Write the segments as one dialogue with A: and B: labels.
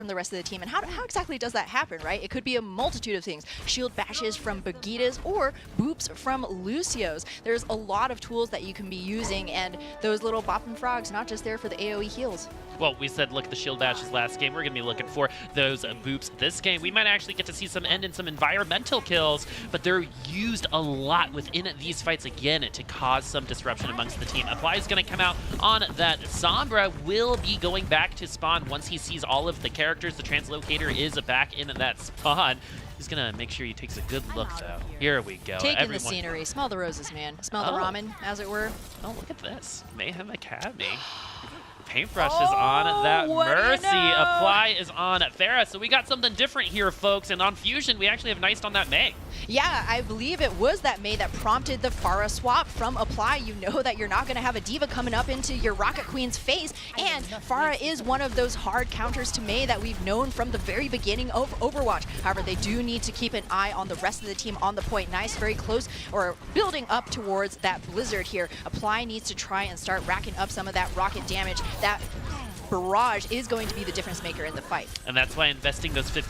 A: from the rest of the team. And how exactly does that happen, right? It could be a multitude of things. Shield bashes from Bagita's or boops from Lucio's. There's a lot of tools that you can be using, and those little bopping frogs not just there for the AoE heals.
B: Well, we said look at the shield bashes last game. We're going to be looking for those boops this game. We might actually get to see some end in some environmental kills, but they're used a lot within these fights again to cause some disruption amongst the team. Apply is going to come out on that Sombra, will be going back to spawn once he sees all of the characters. The translocator is back in that spawn. He's going to make sure he takes a good look, though. Here we go.
A: Take in the scenery. Smell the roses, man. Smell the ramen, as it were.
B: Oh, look at this. Mayhem Academy. Paintbrush is on that Mercy. Apply is on Farah. So we got something different here, folks. And on Fusion, we actually have Niced on that May.
A: Yeah, I believe it was that May that prompted the Pharah swap from Apply. You know that you're not going to have a Diva coming up into your Rocket Queen's face. And Pharah is one of those hard counters to May that we've known from the very beginning of Overwatch. However, they do need to keep an eye on the rest of the team on the point. Nice, very close, or building up towards that Blizzard here. Apply needs to try and start racking up some of that rocket damage. That barrage is going to be the difference maker in the fight. And
B: that's why investing those 10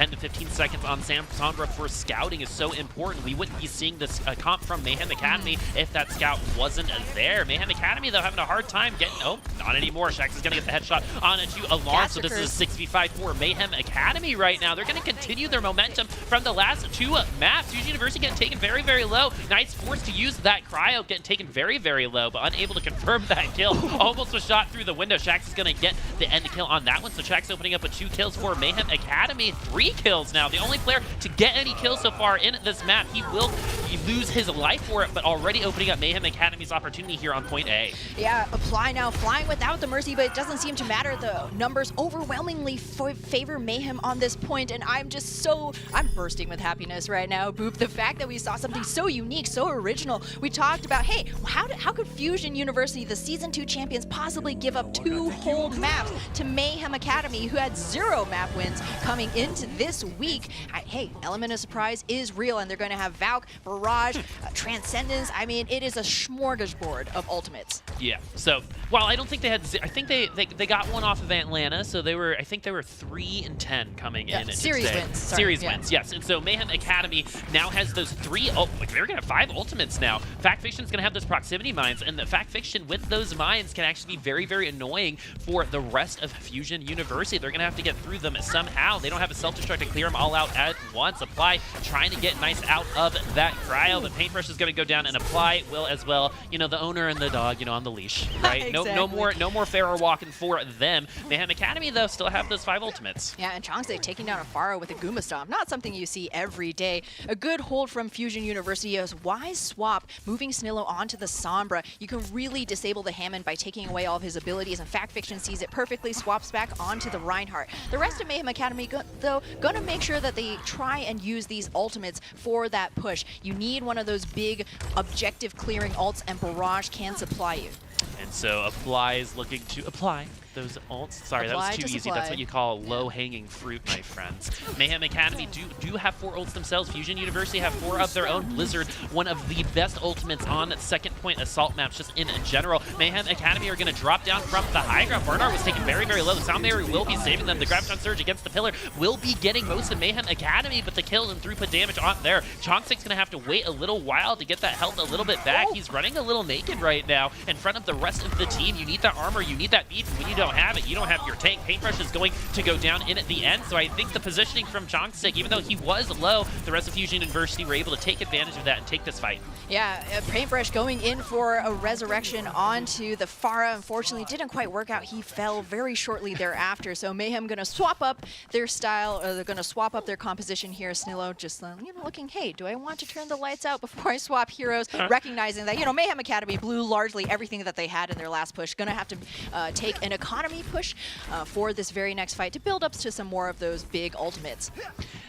B: to 15 seconds on Sombra for scouting is so important. We wouldn't be seeing this comp from Mayhem Academy if that scout wasn't there. Mayhem Academy, though, having a hard time getting... Oh, not anymore. Shax is going to get the headshot on it to Alarm. So this is a 6v5 for Mayhem Academy right now. They're going to continue their momentum from the last two maps. Fusion University getting taken very, very low. Knight's forced to use that cryo, getting taken very, very low, but unable to confirm that kill. Almost was shot through the window. Shax is going to get the end kill on that one. So Shax opening up with 2 kills for Mayhem Academy. 3 kills now. The only player to get any kills so far in this map. He will lose his life for it, but already opening up Mayhem Academy's opportunity here on point A.
A: Yeah, Apply now flying without the Mercy, but it doesn't seem to matter. The numbers overwhelmingly favor Mayhem on this point, and I'm bursting with happiness right now, Boop. The fact that we saw something so unique, so original. We talked about, hey, how could Fusion University, the Season 2 champions, possibly give up 2 whole maps to Mayhem Academy, who had 0 map wins coming into this week? Hey, element of surprise is real, and they're going to have Valk, Barrage, Transcendence. I mean, it is a smorgasbord of ultimates.
B: Yeah. So while I don't think they had, I think they got one off of Atlanta, so they were, I think they were 3-10 coming in.
A: Series wins.
B: Series wins, yes. And so Mayhem Academy now has those 3. Oh, like they're gonna have 5 ultimates now. Fact Fiction's gonna have those proximity mines, and the Fact Fiction with those mines can actually be very, very annoying for the rest of Fusion University. They're gonna have to get through them somehow. They don't have a self-destruct to clear them all out at once. Apply trying to get Nice out of that cryo, but Paintbrush is gonna go down, and Apply will as well. You know, the owner and the dog, you know, on the leash, right?
A: Exactly.
B: No more Farah walking for them. Mayhem Academy, though, still have those 5 ultimates.
A: Yeah, and Chongse taking down a Pharah with a Goomba Stomp. Not something you see every day. A good hold from Fusion University. A wise swap, moving Snillo onto the Sombra. You can really disable the Hammond by taking away all of his abilities, and Fact Fiction sees it perfectly, swaps back onto the Reinhardt. The rest of Mayhem Academy, though, gonna make sure that they try and use these ultimates for that push. You need one of those big objective clearing ults, and Barrage can supply you.
B: And so Apply is looking to apply those ults. Sorry, that was too easy. That's what you call low-hanging fruit, my friends. Mayhem Academy do have 4 ults themselves. Fusion University have 4 of their own. Blizzard, one of the best ultimates on second point assault maps just in general. Mayhem Academy are going to drop down from the high ground. Bernard was taken very, very low. The Sound Barrier will be saving them. The Graviton Surge against the pillar will be getting most of Mayhem Academy, but the kill and throughput damage aren't there. Chongsek's going to have to wait a little while to get that health a little bit back. He's running a little naked right now in front of the rest of the team. You need that armor, you need that beat, and when you don't have it, you don't have your tank. Paintbrush is going to go down in at the end, so I think the positioning from Chongsik, even though he was low, the rest of Fusion University were able to take advantage of that and take this fight.
A: Yeah, Paintbrush going in for a resurrection onto the Pharah. Unfortunately, didn't quite work out. He fell very shortly thereafter, so Mayhem going to swap up their style, or they're going to swap up their composition here. Snillo just looking, hey, do I want to turn the lights out before I swap heroes? Recognizing that, Mayhem Academy blew largely everything that they had in their last push. Going to have to take an economy push for this very next fight to build up to some more of those big ultimates.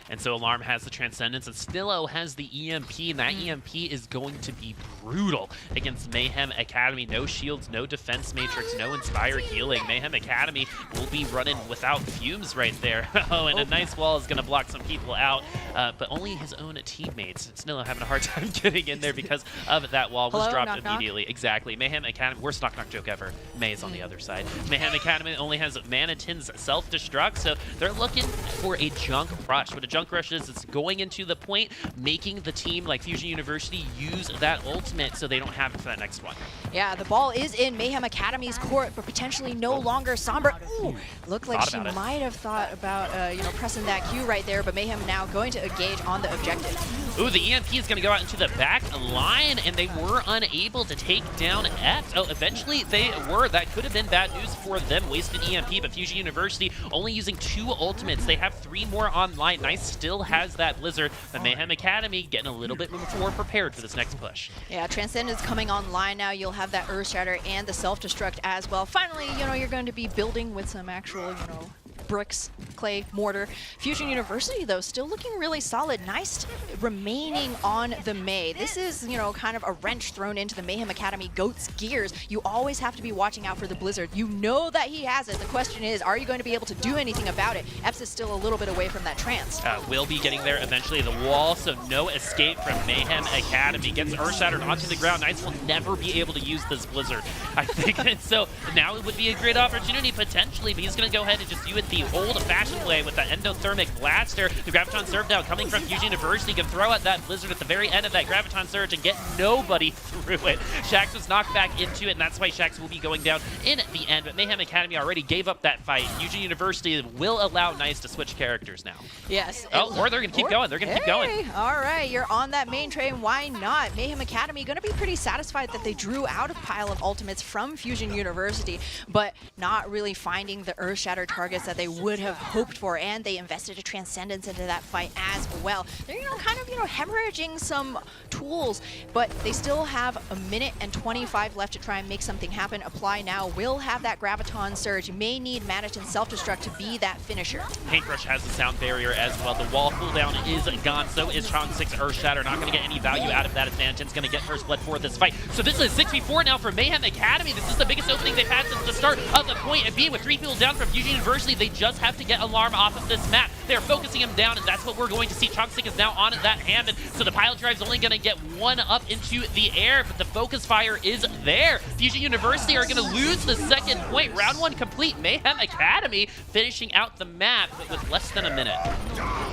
B: And so Alarm has the Transcendence, and Snillo has the EMP, and that EMP is going to be brutal against Mayhem Academy. No shields, no defense matrix, no Inspire healing. Mayhem Academy will be running without fumes right there. Oh, and a nice wall is going to block some people out, but only his own teammates. Snillo having a hard time getting in there because of that wall was dropped immediately. Exactly. Mayhem Academy, worst knock-knock joke ever. May is on the other side. Mayhem Mayhem Academy only has Manatin's self-destruct, so they're looking for a junk rush. What a junk rush is, it's going into the point, making the team like Fusion University use that ultimate so they don't have it for that next one.
A: Yeah, the ball is in Mayhem Academy's court, but potentially no longer Sombra. Ooh, looked like she might have thought about, you know, pressing that Q right there, but Mayhem now going to engage on the objective.
B: Ooh, the EMP is going to go out into the back line, and they were unable to take down X. Oh, eventually they were. That could have been bad news for them. Wasted EMP, but Fusion University only using 2 ultimates. They have 3 more online. Nice still has that Blizzard, but Mayhem Academy getting a little bit more prepared for this next push.
A: Yeah, Transcendence coming online now. You'll have that Earth Shatter and the Self-Destruct as well. Finally, you know, you're going to be building with some actual, you know, bricks, clay, mortar. Fusion University, though, still looking really solid. Nice remaining on the May. This is, you know, kind of a wrench thrown into the Mayhem Academy GOAT's gears. You always have to be watching out for the Blizzard. You know that he has it. The question is, are you going to be able to do anything about it? Epps is still a little bit away from that trance.
B: Will be getting there eventually. The wall, so no escape from Mayhem Academy. Gets Earth Shattered onto the ground. Nice will never be able to use this Blizzard, I think. And so now it would be a great opportunity potentially, but he's going to go ahead and just do it the old-fashioned way with the endothermic blaster. The Graviton Surge now coming from Fusion University can throw at that Blizzard at the very end of that Graviton Surge and get nobody through it. Shax was knocked back into it, and that's why Shax will be going down in the end. But Mayhem Academy already gave up that fight. Fusion University will allow Nice to switch characters now.
A: Yes.
B: Oh, or they're going to keep going. They're going to keep going.
A: All right, you're on that main train. Why not? Mayhem Academy going to be pretty satisfied that they drew out a pile of ultimates from Fusion University, but not really finding the Earth Shatter targets that they would have hoped for, and they invested a Transcendence into that fight as well. They're, you know, kind of, you know, hemorrhaging some tools, but they still have a minute and 25 left to try and make something happen. Apply now will have that Graviton Surge. You may need Manatin's Self-Destruct to be that finisher.
B: Paintbrush has the sound barrier as well. The wall cooldown is gone, so is Chong 6 Earth Shatter. Not going to get any value out of that as Manatin's going to get first blood for this fight. So this is a 6v4 now for Mayhem Academy. This is the biggest opening they've had since the start of the point. And being with 3 people down from Fusion University, they just have to get Alarm off of this map. They're focusing him down, and that's what we're going to see. Chong6 is now on that Hammond, so the pile drive's only going to get 1 up into the air, but the focus fire is there. Fusion University are going to lose the second point. Round 1 complete. Mayhem Academy finishing out the map, but with less than a minute.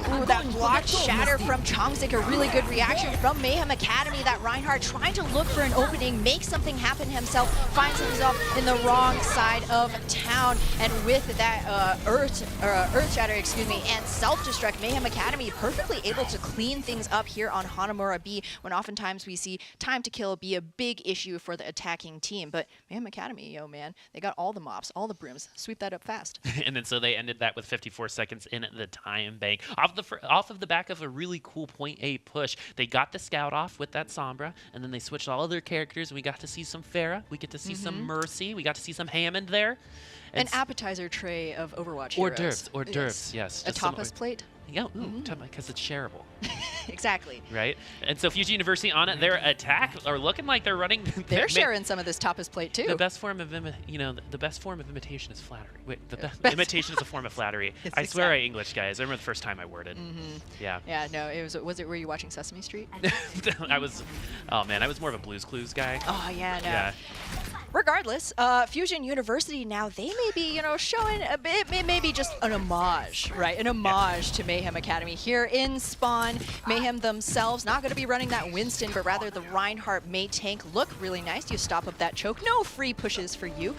A: Ooh, that block shatter from Chong6, a really good reaction from Mayhem Academy. That Reinhardt trying to look for an opening, make something happen himself, finds himself in the wrong side of town, and with that Earth Shatter, excuse me, and Self-Destruct, Mayhem Academy perfectly able to clean things up here on Hanamura B, when oftentimes we see time to kill be a big issue for the attacking team. But Mayhem Academy, yo man, they got all the mops, all the brooms, sweep that up fast.
B: And then so they ended that with 54 seconds in the time bank. Off of the back of a really cool point A push, they got the scout off with that Sombra, and then they switched all of their characters, and we got to see some Pharah, we get to see some Mercy, we got to see some Hammond there.
A: An appetizer tray of Overwatch
B: hors
A: heroes.
B: Hors d'oeuvres, yes.
A: A tapas plate?
B: Yeah, because it's shareable.
A: Exactly.
B: Right? And so Fusion University on their attack are looking like they're running.
A: They're sharing some of this tapas plate too.
B: The best form of the best form of imitation is flattery. Wait, imitation is a form of flattery. I swear I English, guys. I remember the first time I worded. Yeah.
A: Yeah, no, were you watching Sesame Street?
B: I was more of a Blue's Clues guy.
A: Oh yeah, no. Yeah. Regardless, Fusion University now, they may be, you know, showing a bit, maybe just an homage, right? An homage to Mayhem Academy here in Spawn. Mayhem themselves not going to be running that Winston, but rather the Reinhardt May tank. Look really nice. You stop up that choke. No free pushes for you.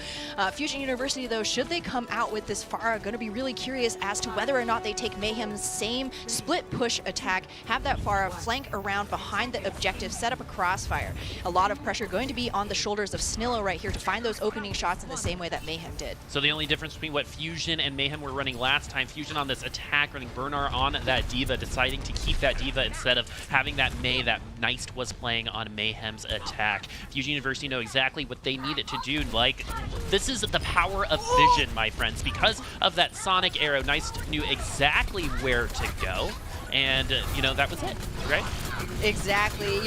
A: Fusion University, though, should they come out with this Pharah, going to be really curious as to whether or not they take Mayhem's same split push attack, have that Pharah flank around behind the objective, set up a crossfire. A lot of pressure going to be on the shoulders of Snillo right here to find those opening shots in the same way that Mayhem did.
B: So the only difference between what Fusion and Mayhem were running last time, Fusion on this attack, running Bernard on that D.Va, deciding to keep that D.Va instead of having that May that Nice was playing on Mayhem's attack. Fusion University know exactly what they needed to do. Like, this is the power of vision, my friends. Because of that Sonic arrow, Nice knew exactly where to go. And, you know, that was it, right?
A: Exactly.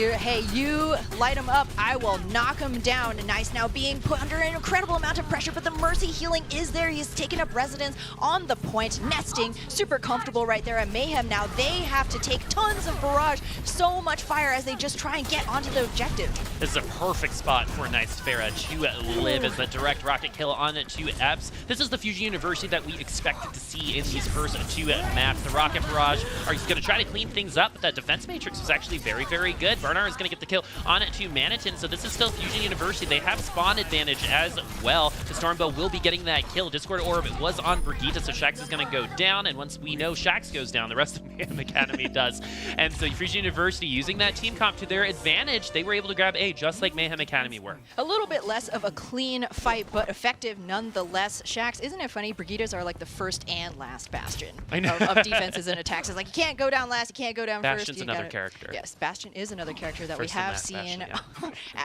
A: You light him up, I will knock him down. Nice now being put under an incredible amount of pressure, but the Mercy healing is there. He's taken up residence on the point, nesting, super comfortable right there at Mayhem. Now they have to take tons of barrage, so much fire as they just try and get onto the objective.
B: This is a perfect spot for Nice Farah to live as the direct rocket kill on to Eps. This is the Fusion University that we expected to see in these first two maps. The rocket barrage are going to try to clean things up, but that defense matrix was actually very, very good. Bernard is going to get the kill on it to Manitin, so this is still Fusion University. They have spawn advantage as well. The Stormbow will be getting that kill. Discord Orb was on Brigitte, so Shax is going to go down, and once we know Shax goes down, the rest of Mayhem Academy does. And so Fusion University using that team comp to their advantage, they were able to grab A just like Mayhem Academy were.
A: A little bit less of a clean fight, but effective nonetheless. Shax, isn't it funny? Brigittas are like the first and last bastion of defenses and attacks. It's like you can't go down last, you can't go down first.
B: Bastion's another character.
A: Yes, Bastion is another character that
B: First
A: we have seen.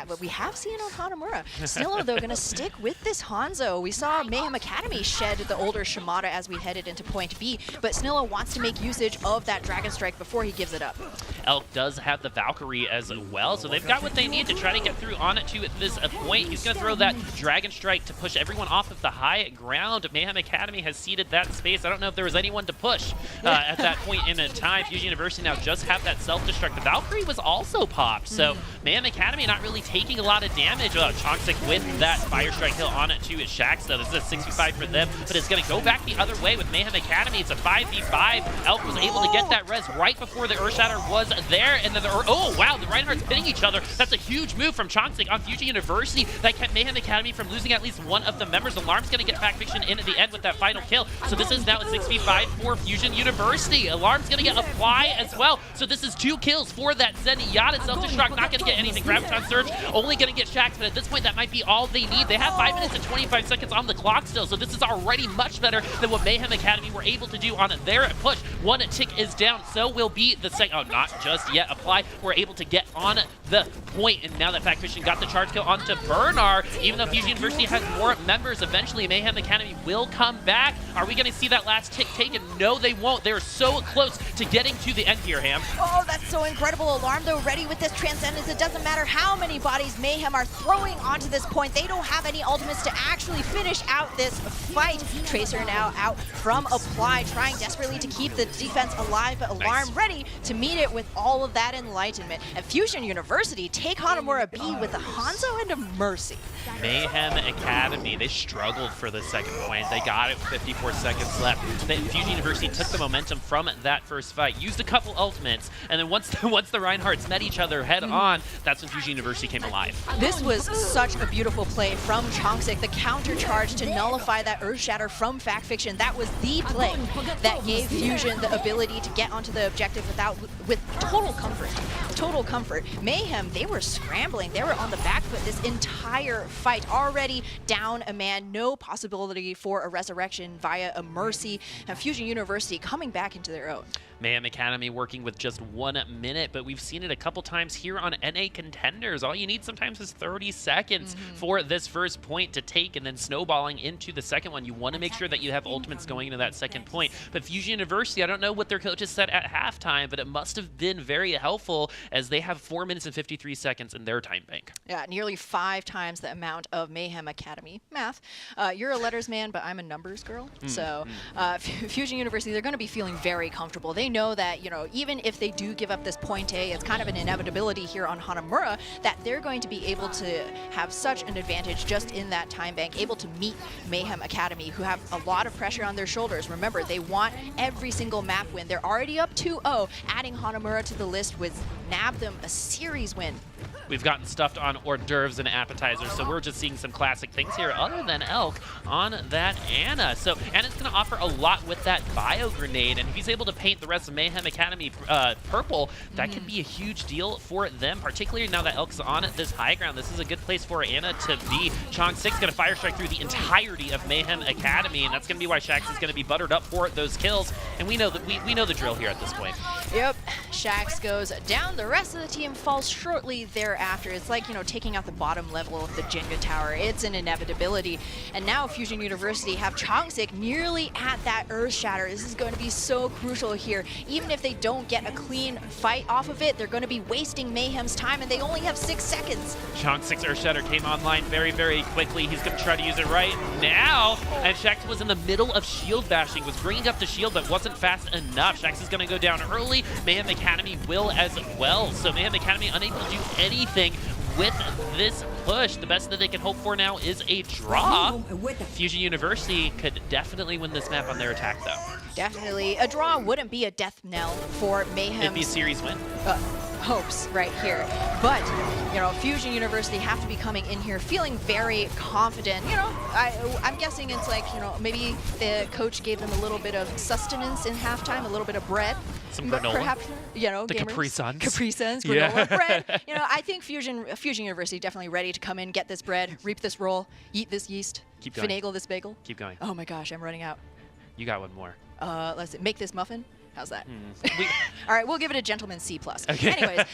A: What we have seen on Hanamura. Snillo, though, going to stick with this Hanzo. We saw Mayhem Academy shed the older Shimada as we headed into point B, but Snillo wants to make usage of that Dragon Strike before he gives it up.
B: Elk does have the Valkyrie as well, so they've got what they need to try to get through on it to this point. He's going to throw that Dragon Strike to push everyone off of the high ground. Mayhem Academy has ceded that space. I don't know if there was anyone to push at that point in time. Fusion University now just have that self-destruct. The Valkyrie was also popped, so Mayhem Academy not really taking a lot of damage. Chonksic with that Fire Strike kill on it to Shax, though. This is a 65 for them, but it's going to go back the other way with Mayhem Academy. It's a 5v5. Elk was able to get that res right before the Earthshatter was there, and then oh wow, the Reinhardt's hitting each other. That's a huge move from Chonksic on Fusion University that kept Mayhem Academy from losing at least one of the members. Alarm's going to get Faction in at the end with that final kill. So this is now a 6v5 for Fusion University. Alarm's going to get Apply as well. So this is 2 kills for that Zenyatta. Self-destruct not going to get anything. Graviton Surge only going to get Shax, but at this point that might be all they need. They have 5 minutes and 25 seconds on the clock still, so this is already much better than what Mayhem Academy were able to do on their push. One tick is down, so will be the second. Oh, not just yet. Apply. We're able to get on the point, and now that Faction got the charge kill onto Bernard. Even though Fusion University has more members, eventually Mayhem Academy will come back. Are we going to see that last tick taken? No, they won't. They're so close to getting to the end here, Ham.
A: Oh, that's so incredible. Alarm, though, ready with this Transcendence. It doesn't matter how many bodies Mayhem are throwing onto this point. They don't have any ultimates to actually finish out this fight. Tracer now out from Apply, trying desperately to keep the defense alive, but Alarm ready to meet it with all of that enlightenment. And Fusion University take Hanamura B with a Hanzo and a Mercy.
B: Mayhem Academy, they struggled for the second point. They got it with 54 seconds left. Fusion University took the momentum from that first fight, used a couple ultimates, and then once the Reinhardts met each other head on, that's when Fusion University came alive.
A: This was such a beautiful play from Chonksic, the counter charge to nullify that Earthshatter from Faction. That was the play that gave Fusion the ability to get onto the objective with total comfort. Total comfort. Mayhem, they were scrambling. They were on the back foot this entire fight, already down a man, no possibility for a resurrection via a Mercy, and Fusion University coming back into their own.
B: Mayhem Academy working with just 1 minute, but we've seen it a couple times here on NA Contenders. All you need sometimes is 30 seconds for this first point to take, and then snowballing into the second one. You want to make sure that you have ultimates going into that second point. But Fusion University, I don't know what their coaches said at halftime, but it must have been very helpful as they have 4 minutes and 53 seconds in their time bank.
A: Yeah, nearly 5 times the amount of Mayhem Academy. Math. You're a letters man, but I'm a numbers girl. So Fusion University, they're going to be feeling very comfortable. They know that, you know, even if they do give up this point A, it's kind of an inevitability here on Hanamura, that they're going to be able to have such an advantage just in that time bank, able to meet Mayhem Academy, who have a lot of pressure on their shoulders. Remember, they want every single map win. They're already up 2-0. Adding Hanamura to the list would nab them a series win.
B: We've gotten stuffed on hors d'oeuvres and appetizers, so we're just seeing some classic things here other than Elk on that Ana. So Ana's going to offer a lot with that bio grenade, and if he's able to paint the rest of Mayhem Academy purple, that could be a huge deal for them, particularly now that Elk's on this high ground. This is a good place for Ana to be. Chong6 going to fire strike through the entirety of Mayhem Academy, and that's going to be why Shax is going to be buttered up for those kills. And we know that we know the drill here at this point.
A: Yep, Shax goes down. The rest of the team falls shortly thereafter. It's like, you know, taking out the bottom level of the Jenga tower. It's an inevitability. And now Fusion University have Chongsik nearly at that Earth Shatter. This is going to be so crucial here. Even if they don't get a clean fight off of it, they're going to be wasting Mayhem's time, and they only have 6 seconds.
B: Chonksik's Earth Shatter came online very, very quickly. He's going to try to use it right now. And Shax was in the middle of shield bashing, was bringing up the shield, but wasn't fast enough. Shax is going to go down early. Mayhem Academy will as well. So Mayhem Academy unable to do anything with this push. The best that they can hope for now is a draw. Fusion University could definitely win this map on their attack, though.
A: Definitely. A draw wouldn't be a death knell for Mayhem.
B: It'd be a series win.
A: Hopes right here. But, you know, Fusion University have to be coming in here feeling very confident. You know, I'm guessing it's like, you know, maybe the coach gave them a little bit of sustenance in halftime, a little bit of bread.
B: Some granola.
A: Perhaps, you know,
B: the
A: gamers.
B: Capri Suns.
A: Capri Suns, granola,
B: yeah.
A: bread. You know, I think Fusion University definitely ready to come in, get this bread, reap this roll, eat this yeast,
B: Keep going.
A: finagle this bagel.
B: Keep going.
A: Oh my gosh, I'm running out.
B: You got one more.
A: Let's see, make this muffin. How's that? All right, we'll give it a gentleman's C+.
B: Okay.
A: Anyways,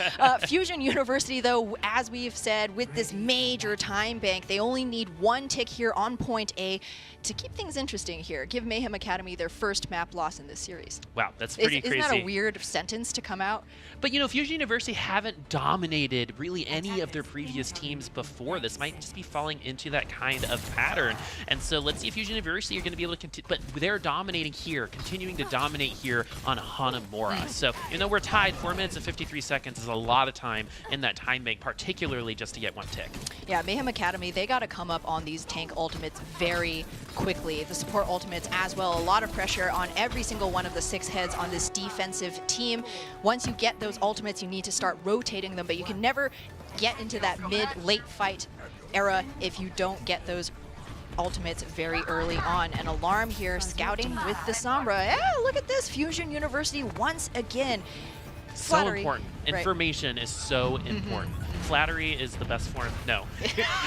A: Fusion University, though, as we've said, with this major time bank, they only need 1 tick here on point A to keep things interesting here. Give Mayhem Academy their first map loss in this series.
B: Wow, that's pretty crazy.
A: Isn't that a weird sentence to come out?
B: But, you know, Fusion University haven't dominated really any of their previous teams before. This might just be falling into that kind of pattern. And so let's see if Fusion University are going to be able to continue. But they're dominating here, continuing to dominate here on Hanamura. So, even though we're tied, 4 minutes and 53 seconds is a lot of time in that time bank, particularly just to get 1 tick.
A: Yeah, Mayhem Academy, they got to come up on these tank ultimates very quickly. The support ultimates as well. A lot of pressure on every single one of the 6 heads on this defensive team. Once you get those ultimates, you need to start rotating them, but you can never get into that mid-late fight era if you don't get those ultimates very early on. An alarm here, scouting with the Sombra. Yeah, look at this. Fusion University once again.
B: So important. Information is so important. Flattery is the best form. No.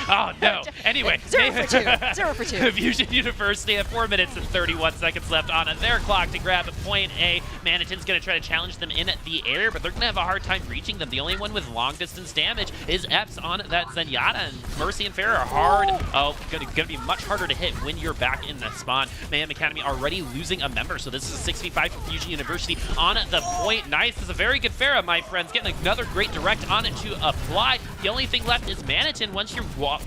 B: Oh, no. Anyway.
A: 0 for 2. 0 for 2.
B: Fusion University have 4 minutes and 31 seconds left on their clock to grab point A. Maniton's going to try to challenge them in the air, but they're going to have a hard time reaching them. The only one with long distance damage is Epps on that Zenyatta, and Mercy and Fair are hard. Oh, going to be much harder to hit when you're back in the spawn. Mayhem Academy already losing a member, so this is a 6v5 for Fusion University on the point. Nice. This is a very good Farah, my friends. Getting another great direct on it to apply. The only thing left is Maniton. Once you walk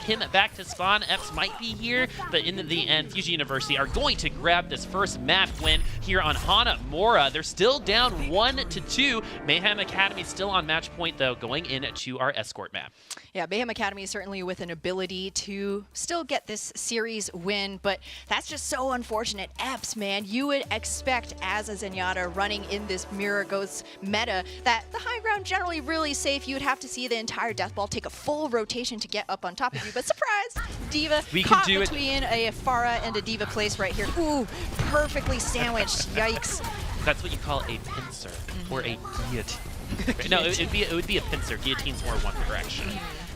B: him back to spawn, Epps might be here, but in the end, Fusion University are going to grab this first map win here on Hanamura. They're still down 1-2. Mayhem Academy still on match point, though, going into our escort map.
A: Yeah, Mayhem Academy certainly with an ability to still get this series win, but that's just so unfortunate. Epps, man, you would expect as a Zenyatta running in this Mirror Ghost meta that the high ground generally really safe. You would have to see the entire death ball take a full rotation to get up on top of you, but surprise, Diva caught between a Pharah and a Diva place right here. Ooh, perfectly sandwiched. Yikes.
B: That's what you call a pincer or a guillotine. No, it would be a pincer. Guillotine's more one direction.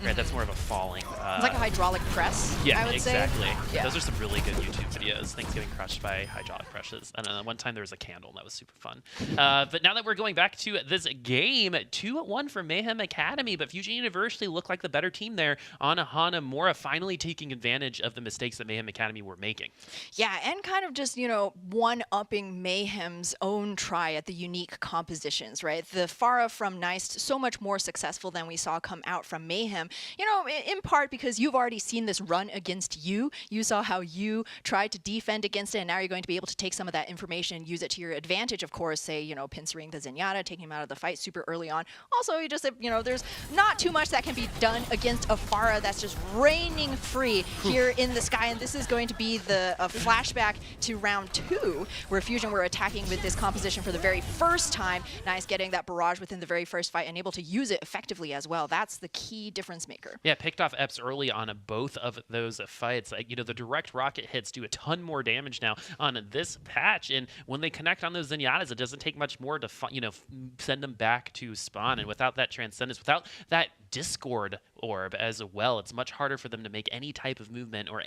B: Right, that's more of a falling.
A: It's like a hydraulic press,
B: yeah,
A: I would
B: exactly.
A: say. Yeah.
B: Those are some really good YouTube videos, things getting crushed by hydraulic presses. And one time there was a candle, and that was super fun. But now that we're going back to this game, 2-1 for Mayhem Academy, but Fusion University looked like the better team there on Hanamura, finally taking advantage of the mistakes that Mayhem Academy were making.
A: Yeah, and kind of just, you know, one-upping Mayhem's own try at the unique compositions, right? The Pharah from Neist, so much more successful than we saw come out from Mayhem. You know, in part because you've already seen this run against you. You saw how you tried to defend against it, and now you're going to be able to take some of that information and use it to your advantage, of course, say, you know, pincering the Zenyatta, taking him out of the fight super early on. Also, you just, you know, there's not too much that can be done against a Pharah that's just reigning free here in the sky, and this is going to be the flashback to round 2, where Fusion were attacking with this composition for the very first time. Nice getting that barrage within the very first fight and able to use it effectively as well. That's the key difference maker.
B: Yeah, picked off Epps early on both of those fights. Like, you know, the direct rocket hits do a ton more damage now on this patch, and when they connect on those Zenyatas, it doesn't take much more to, you know, send them back to spawn. And without that transcendence, without that discord orb as well. It's much harder for them to make any type of movement or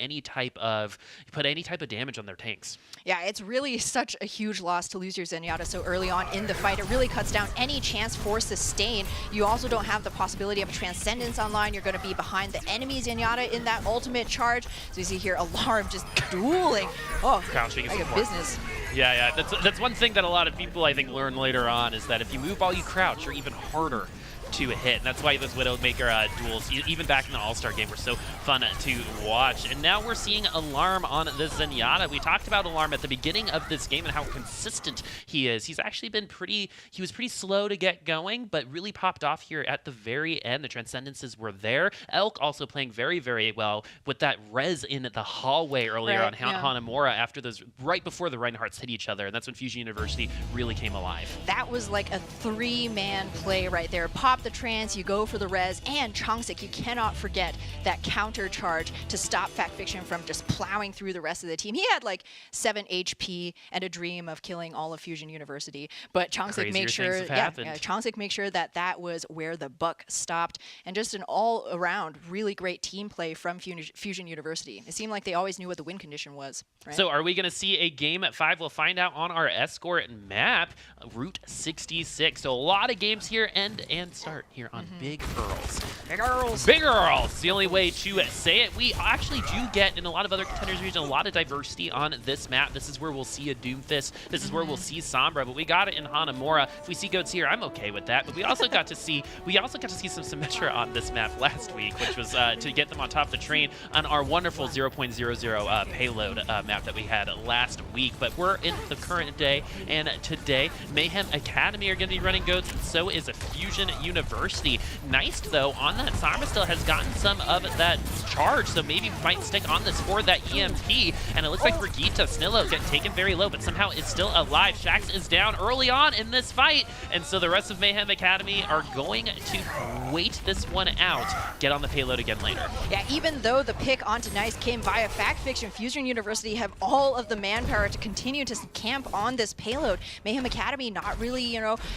B: put any type of damage on their tanks.
A: Yeah, it's really such a huge loss to lose your Zenyatta so early on in the fight. It really cuts down any chance for sustain. You also don't have the possibility of a Transcendence online. You're going to be behind the enemy Zenyatta in that ultimate charge. So you see here, Alarm just dueling. Oh,
B: Crouching is
A: like a business.
B: Yeah. That's one thing that a lot of people, I think, learn later on, is that if you move while you crouch, you're even harder to hit, and that's why those Widowmaker duels, even back in the All-Star game, were so fun to watch. And now we're seeing Alarm on the Zenyatta. We talked about Alarm at the beginning of this game and how consistent he is. He's actually been he was pretty slow to get going, but really popped off here at the very end. The Transcendences were there. Elk also playing very, very well with that res in the hallway earlier on Hanamura right before the Reinhardts hit each other, and that's when Fusion University really came alive.
A: That was like a 3-man play right there. Pop the trans, you go for the res, and Chongsik, you cannot forget that counter charge to stop Fact Fiction from just plowing through the rest of the team. He had like 7 HP and a dream of killing all of Fusion University, but Chongsik made sure, Chongsik made sure that that was where the buck stopped, and just an all-around really great team play from Fusion University. It seemed like they always knew what the win condition was. Right?
B: So are we going to see a game at 5? We'll find out on our Escort map, Route 66. So a lot of games here end and start here on Big Earls.
A: Big Earls.
B: Big Earls. It's the only way to say it. We actually do get, in a lot of other Contenders regions, a lot of diversity on this map. This is where we'll see a Doomfist. This is where we'll see Sombra, but we got it in Hanamura. If we see Goats here, I'm okay with that. But we also got to see some Symmetra on this map last week, which was to get them on top of the train on our wonderful 0.00 payload map that we had last week. But we're in the current day, and today Mayhem Academy are going to be running Goats, and so is a Fusion University. Nice, though, on that Sombra still has gotten some of that charge, so maybe might stick on this for that EMP. And it looks like Brigitte Snillo getting taken very low, but somehow is still alive. Shax is down early on in this fight, and so the rest of Mayhem Academy are going to wait this one out, get on the payload again later. Yeah,
A: even though the pick onto Nice came via Fact Fiction, Fusion University have all of the manpower to continue to camp on this payload. Mayhem Academy not really,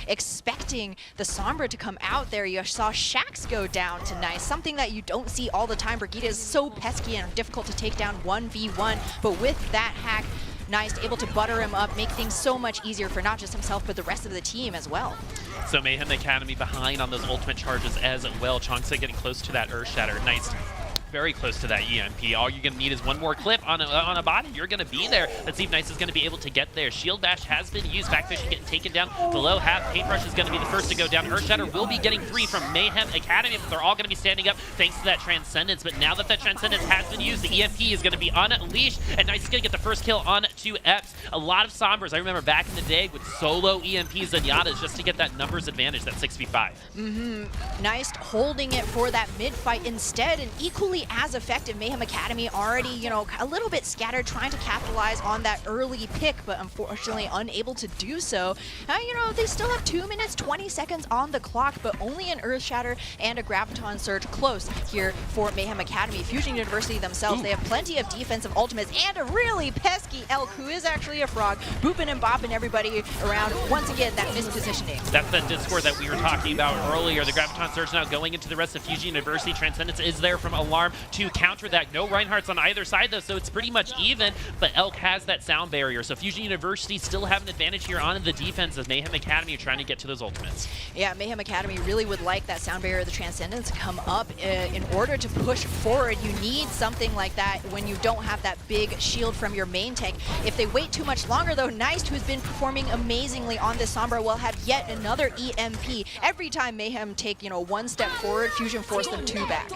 A: expecting the Sombra to come out there. You saw Shax go down to Nice, something that you don't see all the time. Brigitte is so pesky and difficult to take down 1v1, but with that hack, Nice able to butter him up, make things so much easier for not just himself, but the rest of the team as well.
B: So Mayhem Academy behind on those ultimate charges as well. Chongsik getting close to that Earth Shatter. Nice. Very close to that EMP. All you're going to need is one more clip on a body. You're going to be there. Let's see if Nice is going to be able to get there. Shield Bash has been used. Backfish getting taken down below half. Paintbrush is going to be the first to go down. Earthshatter will be getting 3 from Mayhem Academy, but they're all going to be standing up thanks to that Transcendence. But now that that Transcendence has been used, the EMP is going to be unleashed, and Nice is going to get the first kill on 2 Eps. A lot of Sombras. I remember back in the day with solo EMPs and Yadas just to get that numbers advantage, that 6v5.
A: Nice holding it for that mid-fight instead, and equally as effective. Mayhem Academy already, a little bit scattered, trying to capitalize on that early pick, but unfortunately unable to do so. Now, they still have 2 minutes, 20 seconds on the clock, but only an Earth Shatter and a Graviton Surge close here for Mayhem Academy. Fusion University themselves, they have plenty of defensive ultimates and a really pesky Elk, who is actually a frog, booping and bopping everybody around. Once again, that mispositioning.
B: That's the Discord that we were talking about earlier. The Graviton Surge now going into the rest of Fusion University. Transcendence is there from Alarm to counter that. No Reinhardts on either side, though, so it's pretty much even, but Elk has that sound barrier, so Fusion University still have an advantage here on the defense as Mayhem Academy are trying to get to those ultimates.
A: Yeah, Mayhem Academy really would like that sound barrier, the Transcendence, to come up in order to push forward. You need something like that when you don't have that big shield from your main tank. If they wait too much longer, though, Nice, who's been performing amazingly on this Sombra, will have yet another EMP. Every time Mayhem take, 1 step forward, Fusion force them 2 back.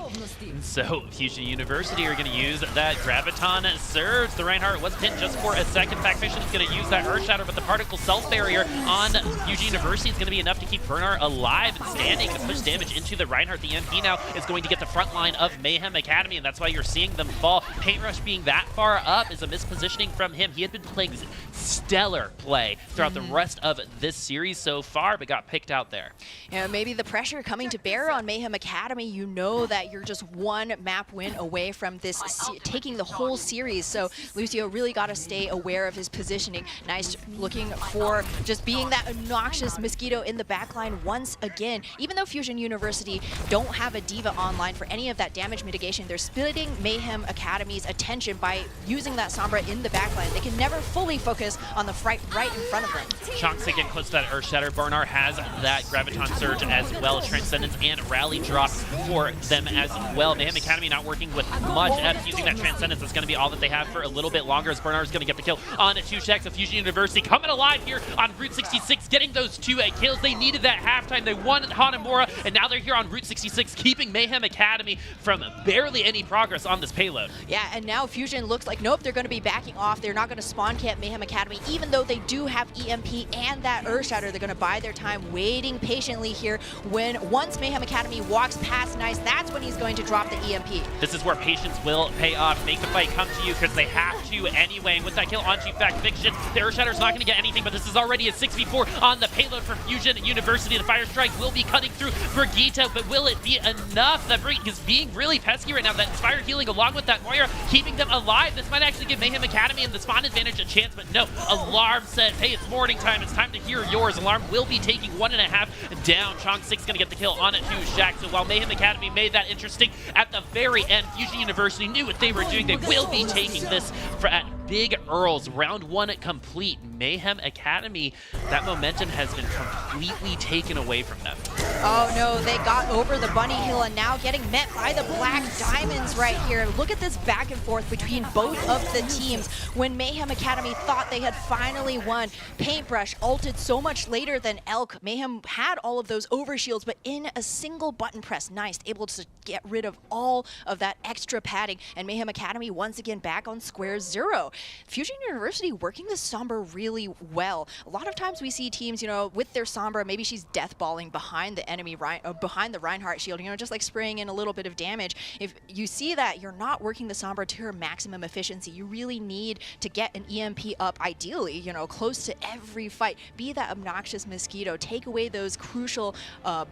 B: So Fusion University are going to use that Graviton Surge. The Reinhardt was pinned just for a second. Faction is going to use that Earth Shatter, but the Particle Self Barrier on Fusion University is going to be enough to keep Bernard alive and standing to push damage into the Reinhardt. The MP now is going to get the front line of Mayhem Academy, and that's why you're seeing them fall. Paintrush being that far up is a mispositioning from him. He had been playing stellar play throughout the rest of this series so far, but got picked out there.
A: Yeah, maybe the pressure coming to bear on Mayhem Academy. You know that you're just 1 map win away from this taking the whole series, so Lucio really got to stay aware of his positioning. Nice looking for just being that obnoxious mosquito in the back. backline once again. Even though Fusion University don't have a D.Va online for any of that damage mitigation, they're splitting Mayhem Academy's attention by using that Sombra in the backline. They can never fully focus on the fight right in front of them.
B: Chonksik getting close to that Earth Shatter. Bernard has that Graviton Surge as well. Transcendence and Rally drop for them as well. Mayhem Academy not working with much. Using that Transcendence is going to be all that they have for a little bit longer as Bernard's going to get the kill on 2 Shacks of Fusion University. Coming alive here on Route 66, getting those 2 kills. They needed that halftime. They won Hanamura, and now they're here on Route 66, keeping Mayhem Academy from barely any progress on this payload.
A: Yeah, and now Fusion looks like, nope, they're going to be backing off. They're not going to spawn camp Mayhem Academy, even though they do have EMP and that Earth Shatter. They're going to bide their time, waiting patiently here. Once Mayhem Academy walks past Nice, that's when he's going to drop the EMP.
B: This is where patience will pay off. Make the fight come to you because they have to anyway. And with that kill onto Fact Fiction, the Earth Shatter's not going to get anything, but this is already a 6v4 on the payload for Fusion University. The Fire Strike will be cutting through Brigitte, but will it be enough? That Brig is being really pesky right now. That Fire healing along with that Moira, keeping them alive. This might actually give Mayhem Academy and the spawn advantage a chance, but no. Alarm said, hey, it's morning time. It's time to hear yours. Alarm will be taking 1.5 down. Chonksik going to get the kill on 2 Shacks. So while Mayhem Academy made that interesting at the very end, Fusion University knew what they were doing. They will be taking this at Big Earls. Round 1 complete. Mayhem Academy, that momentum has been completely taken away from them.
A: Oh no, they got over the bunny hill and now getting met by the Black Diamonds right here. Look at this back and forth between both of the teams. When Mayhem Academy thought they had finally won, Paintbrush ulted so much later than Elk. Mayhem had all of those overshields, but in a single button press, Nice, able to get rid of all of that extra padding, and Mayhem Academy once again back on square 0. Fusion University working the Sombra really well. A lot of times we see teams, with their Sombra, maybe she's deathballing behind the enemy, behind the Reinhardt shield, just like spraying in a little bit of damage. If you see that, you're not working the Sombra to her maximum efficiency. You really need to get an EMP up, ideally, close to every fight. Be that obnoxious mosquito. Take away those crucial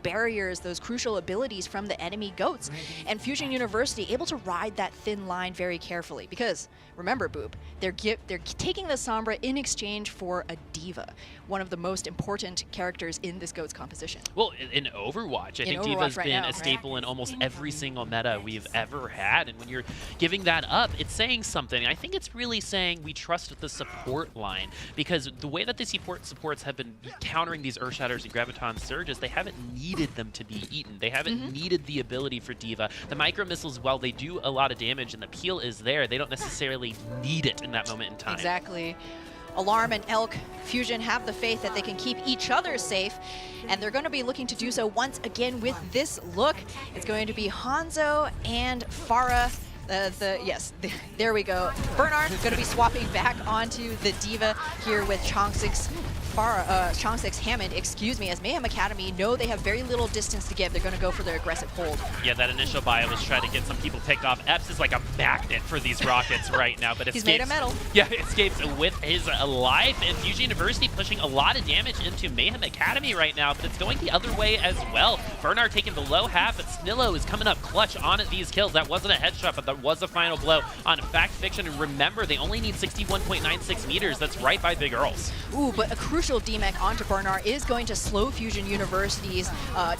A: barriers, those crucial abilities from the enemy goats. And Fusion University able to ride that thin line very carefully because, remember, Boop, they're taking the Sombra in exchange for a D.Va, one of the most important characters in this GOATS composition.
B: Well, in Overwatch, I think D.Va's been a staple in almost every single meta we've ever had, and when you're giving that up, it's saying something. I think it's really saying we trust the support line, because the way that the supports have been countering these Earth Shatters and Graviton Surges, they haven't needed them to be eaten. They haven't needed the ability for D.Va. The micro missiles, while they do a lot of damage and the peel is there, they don't necessarily need it in that moment in time.
A: Exactly. Alarm and Elk Fusion have the faith that they can keep each other safe, and they're going to be looking to do so once again with this look. It's going to be Hanzo and Farah. Yes, there we go. Bernard going to be swapping back onto the D.Va here with Chongsik's Hammond, as Mayhem Academy know they have very little distance to give. They're going to go for their aggressive hold.
B: Yeah, that initial bio was trying to get some people picked off. Epps is like a magnet for these rockets right now, but
A: he's made of metal.
B: Yeah, escapes with his life, and Fusion University pushing a lot of damage into Mayhem Academy right now, but it's going the other way as well. Bernard taking the low half, but Snillo is coming up clutch on these kills. That wasn't a headshot, but that was a final blow on Fact Fiction, and remember, they only need 61.96 meters. That's right by Big Earls.
A: Ooh, but a crucial DMEC onto Bernard is going to slow Fusion University's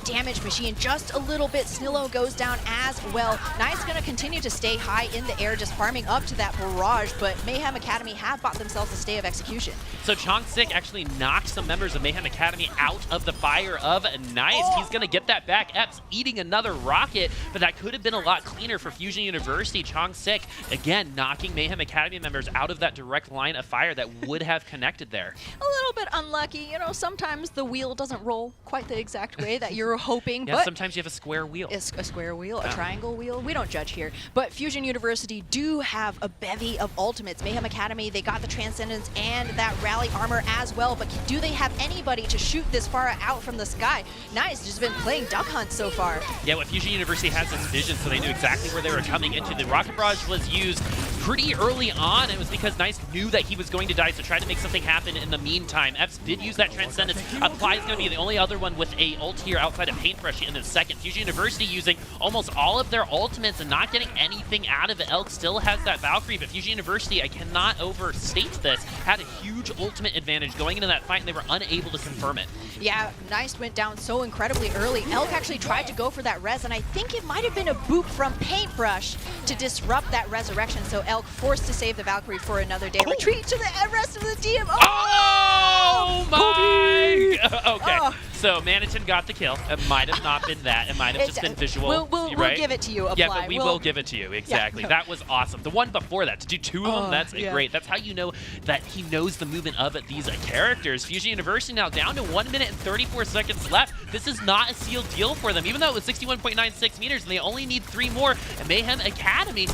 A: damage machine just a little bit. Snillo goes down as well. Nice going to continue to stay high in the air, just farming up to that barrage, but Mayhem Academy have bought themselves a stay of execution.
B: So Chonksik actually knocked some members of Mayhem Academy out of the fire of Nice. Oh. He's going to get that back. Epps eating another rocket, but that could have been a lot cleaner for Fusion University. Chonksik, again, knocking Mayhem Academy members out of that direct line of fire that would have connected there.
A: A little bit unlucky. Sometimes the wheel doesn't roll quite the exact way that you're hoping.
B: Yeah,
A: but
B: sometimes you have a square wheel.
A: It's a square wheel, a triangle wheel. We don't judge here. But Fusion University do have a bevy of ultimates. Mayhem Academy, they got the Transcendence and that Rally armor as well, but do they have anybody to shoot this far out from the sky? Nice, just been playing Duck Hunt so far.
B: Yeah, what Fusion University has is vision, so they knew exactly where they were coming into. The rocket barrage was used pretty early on. It was because Nice knew that he was going to die, so tried to make something happen in the meantime. Eps did use that Transcendence. Apply is going to be the only other one with a ult here outside of Paintbrush in the second. Fusion University using almost all of their ultimates and not getting anything out of it. Elk still has that Valkyrie, but Fusion University, I cannot overstate this, had a huge ultimate advantage going into that fight, and they were unable to confirm it.
A: Yeah, Nice went down so incredibly early. Elk actually tried to go for that res, and I think it might have been a boop from Paintbrush to disrupt that resurrection, so Elk forced to save the Valkyrie for another day. Retreat to the rest of the team.
B: Oh my! Okay, so Manitin got the kill. It might have not been that. It might have just been visual.
A: We'll give it to you, Apply.
B: Yeah, but we will give it to you, exactly. Yeah, no. That was awesome. The one before that, to do two of them, that's great. That's how you know that he knows the movement of these characters. Fusion University now down to 1 minute and 34 seconds left. This is not a sealed deal for them, even though it was 61.96 meters, and they only need 3 more. And Mayhem Academy,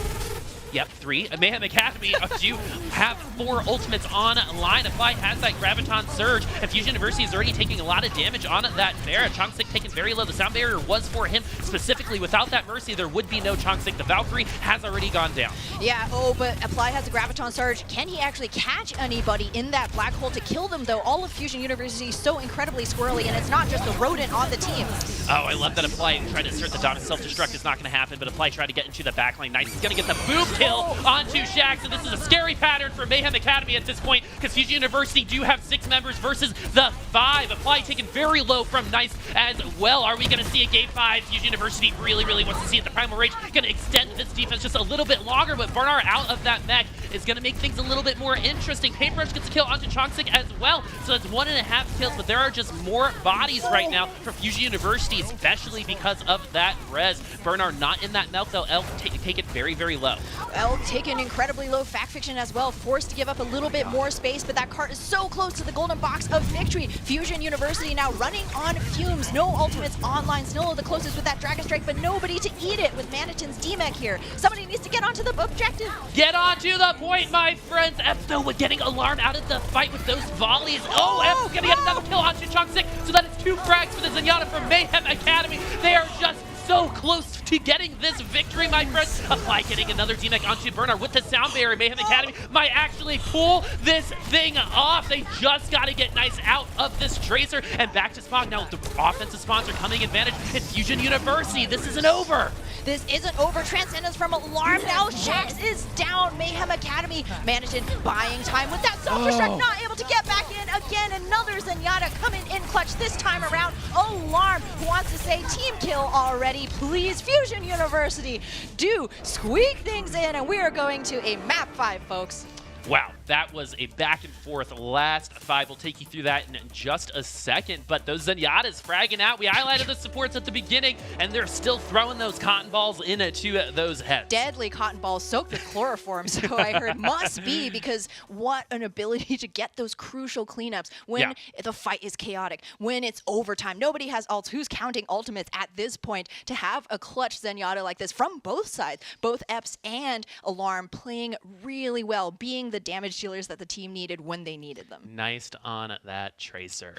B: yep, 3. Mayhem Academy do have 4 ultimates online. Apply has that Graviton Surge, and Fusion University is already taking a lot of damage on that Pharah. Chongsik taken very low. The sound barrier was for him specifically. Without that Mercy, there would be no Chongsik. The Valkyrie has already gone down.
A: Yeah, but Apply has a Graviton Surge. Can he actually catch anybody in that black hole to kill them, though? All of Fusion University is so incredibly squirrely, and it's not just the rodent on the team.
B: Oh, I love that Apply tried to assert the dot. Self-destruct is not going to happen, but Apply tried to get into the backline. Nice is going to get the boop kill onto Shaq, so this is a scary pattern for Mayhem Academy at this point, because Fusion University do have 6 members versus the 5. Apply taken very low from Nice as well. Are we going to see a game 5? Fusion University really wants to see it. The Primal Rage going to extend this defense just a little bit longer, but Bernard out of that mech is going to make things a little bit more interesting. Paintbrush gets a kill onto Chongsik as well, so that's 1.5 kills, but there are just more bodies right now for Fusion University, especially because of that res. Bernard not in that melt, though. Elk take it very low.
A: Elk taken incredibly low. Fact Fiction as well, forced to give up a little bit more space, but that cart is so close to the golden box of victory. Fusion University now running on fumes. No ultimates online. Still the closest with that Dragon Strike, but nobody to eat it with Manitin's D-Mech here. Somebody needs to get onto the objective.
B: Get onto the point, my friends. F though getting alarmed out of the fight with those volleys. F's gonna get another kill onto Chongsik, so that is 2 frags for the Zenyatta from Mayhem Academy. They are just so close to getting this victory, my friends. Apply getting another D-Mech onto Bernard with the sound barrier. Mayhem Academy might actually pull this thing off. They just got to get Nice out of this Tracer and back to spawn. Now the offensive spawns are coming advantage in Fusion University. This isn't over.
A: This isn't over. Transcendence from Alarm now. Shax is down. Mayhem Academy managing buying time with that self-destruct, not able to get back in. Again, another Zenyatta coming in clutch this time around. Alarm who wants to say team kill already. Please, Fusion University, do squeak things in, and we are going to a map 5, folks.
B: Wow, that was a back and forth last 5. We'll take you through that in just a second, but those Zenyatta's fragging out. We highlighted the supports at the beginning, and they're still throwing those cotton balls into those heads.
A: Deadly cotton balls soaked with chloroform, so I heard must be, because what an ability to get those crucial cleanups when the fight is chaotic, when it's overtime. Nobody has ults. Who's counting ultimates at this point? To have a clutch Zenyatta like this from both sides, both Eps and Alarm playing really well, being the damage dealers that the team needed when they needed them.
B: Nice on that Tracer.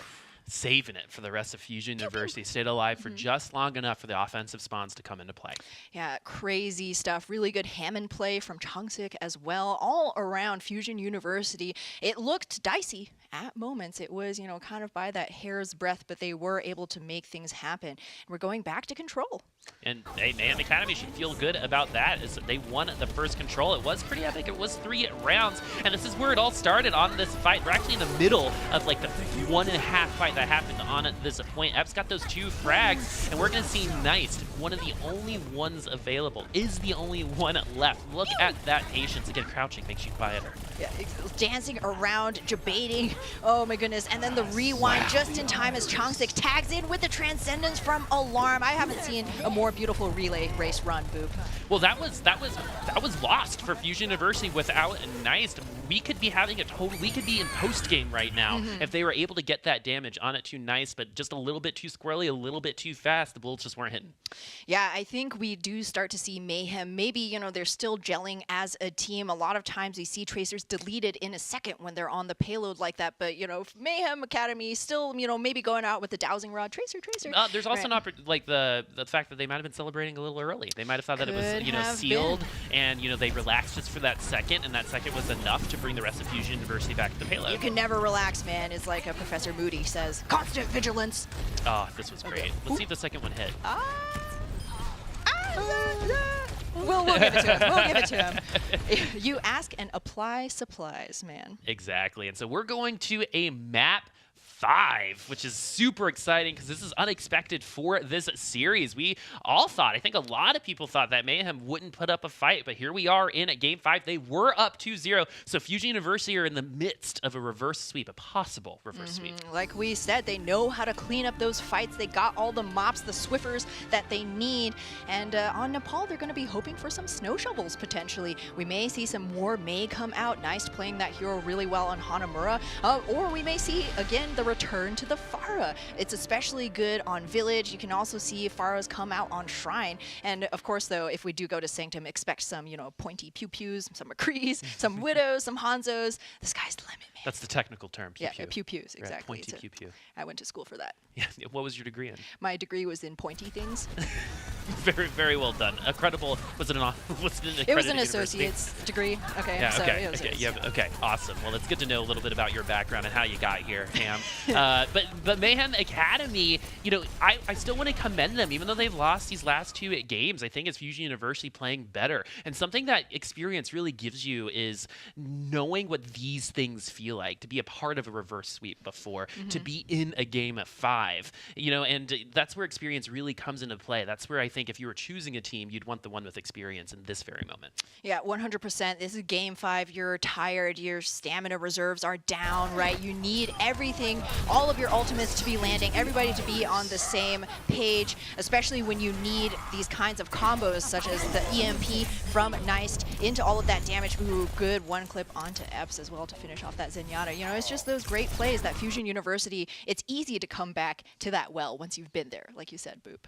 B: Saving it for the rest of Fusion University. Stayed alive for just long enough for the offensive spawns to come into play.
A: Yeah, crazy stuff. Really good Hammond play from Chongsik as well. All around Fusion University, it looked dicey at moments. It was, you know, kind of by that hair's breadth, but they were able to make things happen. And we're going back to control.
B: And hey, Mayhem Academy should feel good about that, as they won the first control. It was pretty epic. It was 3 rounds, and this is where it all started on this fight. We're actually in the middle of like the 1.5 fight that happened on this point. Epps got those 2 frags, and we're going to see Nice, one of the only ones available, is the only one left. Look at that patience. Again, crouching makes you quieter.
A: Yeah, dancing around, debating. Oh my goodness. And then the rewind just in time as Chongsik tags in with the Transcendence from Alarm. I haven't seen a more beautiful relay race run, Boop.
B: Well, that was lost for Fusion University without Nice. We could be having we could be in post game right now if they were able to get that damage on it too Nice, but just a little bit too squirrely, a little bit too fast. The bullets just weren't hitting.
A: Yeah, I think we do start to see Mayhem. Maybe, you know, they're still gelling as a team. A lot of times we see Tracers deleted in a second when they're on the payload like that, but, you know, Mayhem Academy still, you know, maybe going out with the dowsing rod. Tracer.
B: There's also like the fact that they might have been celebrating a little early. They might have thought that it was, sealed, and they relaxed just for that second, and that second was enough to bring the rest of Fusion University back to the payload.
A: You can never relax, man. It's like Professor Moody says, constant vigilance.
B: Oh, this was great. Let's see if the second one hit.
A: We'll give it to him. We'll give it to him. You ask and apply supplies, man.
B: Exactly. And so we're going to a map 5, which is super exciting because this is unexpected for this series. We all thought, I think a lot of people thought that Mayhem wouldn't put up a fight, but here we are in a game 5. They were up 2-0, so Fusion University are in the midst of a reverse sweep, a possible reverse sweep.
A: Like we said, they know how to clean up those fights. They got all the mops, the Swiffers that they need, and on Nepal, they're going to be hoping for some snow shovels, potentially. We may see some more May come out. Nice playing that hero really well on Hanamura, or we may see, again, the return to the Pharah. It's especially good on Village. You can also see Pharahs come out on Shrine. And of course, though, if we do go to Sanctum, expect some, pointy pew-pews, some McCrees, some Widows, some Hanzos. The sky's the limit, man.
B: That's the technical term, pew-pew.
A: Yeah, pew-pews, exactly.
B: Right, pointy pew-pew.
A: I went to school for that.
B: Yeah, what was your degree in?
A: My degree was in pointy things.
B: Very, very well done. Credible. Was it an accredited
A: It was an associate's degree. Okay.
B: Yeah.
A: So
B: Okay.
A: it was,
B: Okay. Yeah. Okay. Awesome. Well, it's good to know a little bit about your background and how you got here, Ham. But Mayhem Academy, I still want to commend them, even though they've lost these last 2 games. I think it's Fusion University playing better, and something that experience really gives you is knowing what these things feel like, to be a part of a reverse sweep before, to be in a game at 5, and that's where experience really comes into play. That's where I think if you were choosing a team, you'd want the one with experience in this very moment.
A: Yeah, 100%. This is game 5. You're tired. Your stamina reserves are down, right? You need everything, all of your ultimates to be landing, everybody to be on the same page, especially when you need these kinds of combos, such as the EMP from Neist into all of that damage. Ooh, good one clip onto Epps as well to finish off that Zenyatta. It's just those great plays that Fusion University, it's easy to come back to that well once you've been there, like you said, Boop.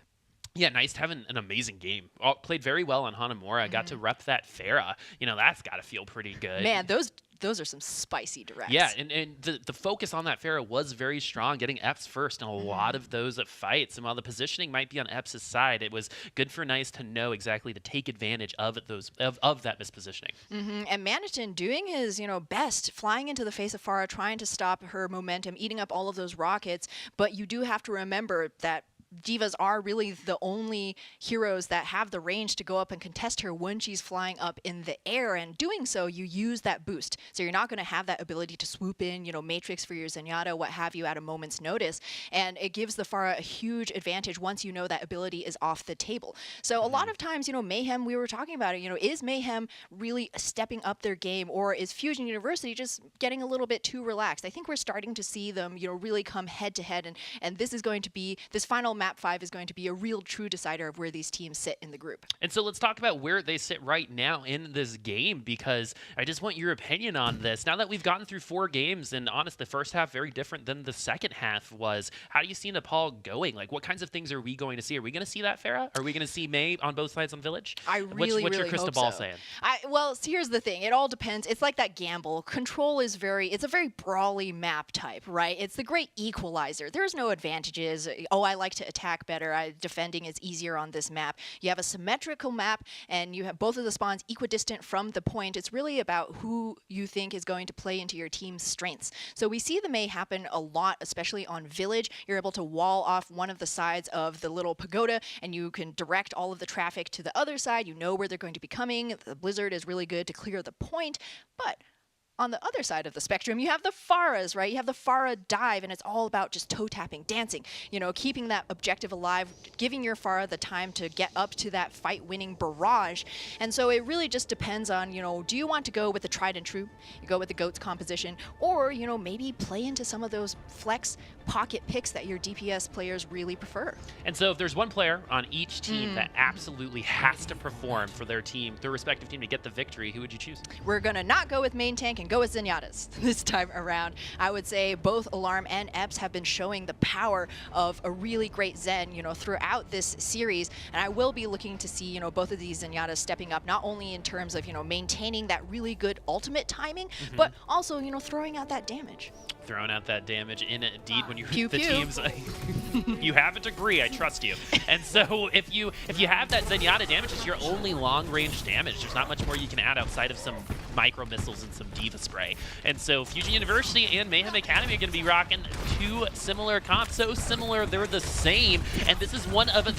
B: Yeah, Neist having an amazing game. Played very well on Hanamura. Got to rep that Pharah. That's got to feel pretty good.
A: Man, those are some spicy directs.
B: Yeah, and the focus on that Pharah was very strong, getting Epps first in a lot of those fights. And while the positioning might be on Epps' side, it was good for Neist to know exactly to take advantage of those of that mispositioning.
A: And Manitin doing his best, flying into the face of Pharah, trying to stop her momentum, eating up all of those rockets. But you do have to remember that divas are really the only heroes that have the range to go up and contest her when she's flying up in the air, and doing so, you use that boost. So you're not going to have that ability to swoop in, Matrix for your Zenyatta, what have you, at a moment's notice. And it gives the Pharah a huge advantage once you know that ability is off the table. So a lot of times, Mayhem, we were talking about it, is Mayhem really stepping up their game, or is Fusion University just getting a little bit too relaxed? I think we're starting to see them, really come head to head, and this is going to be, this final map 5 is going to be a real true decider of where these teams sit in the group.
B: And so let's talk about where they sit right now in this game, because I just want your opinion on this. Now that we've gotten through 4 games, and honest, the first half very different than the second half was, how do you see Nepal going? Like, what kinds of things are we going to see? Are we going to see that Pharah? Are we going to see May on both sides on Village?
A: What's
B: your crystal ball saying?
A: Well, here's the thing. It all depends. It's like that gamble. Control is it's a very brawly map type, right? It's the great equalizer. There's no advantages. Oh, I like to attack better. Defending is easier on this map. You have a symmetrical map, and you have both of the spawns equidistant from the point. It's really about who you think is going to play into your team's strengths. So we see the May happen a lot, especially on Village. You're able to wall off one of the sides of the little pagoda, and you can direct all of the traffic to the other side. You know where they're going to be coming. The Blizzard is really good to clear the point, but on the other side of the spectrum, you have the Pharahs, right? You have the Pharah dive, and it's all about just toe-tapping, dancing, keeping that objective alive, giving your Pharah the time to get up to that fight-winning barrage. And so it really just depends on, do you want to go with the tried and true? You go with the GOAT's composition, or, maybe play into some of those flex pocket picks that your DPS players really prefer.
B: And so if there's one player on each team that absolutely has to perform for their team, their respective team, to get the victory, who would you choose?
A: We're going to not go with main tank and go with Zenyatta's this time around. I would say both Alarm and Epps have been showing the power of a really great Zen, throughout this series. And I will be looking to see, both of these Zenyatas stepping up, not only in terms of, maintaining that really good ultimate timing, but also, throwing out that damage.
B: Throwing out that damage, indeed, when you
A: pew,
B: the
A: pew.
B: teams You have a degree, I trust you. And so if you have that Zenyatta damage, it's your only long-range damage. There's not much more you can add outside of some micro missiles and some Diva spray. And so Fusion University and Mayhem Academy are going to be rocking two similar comps, so similar they're the same. And this is one of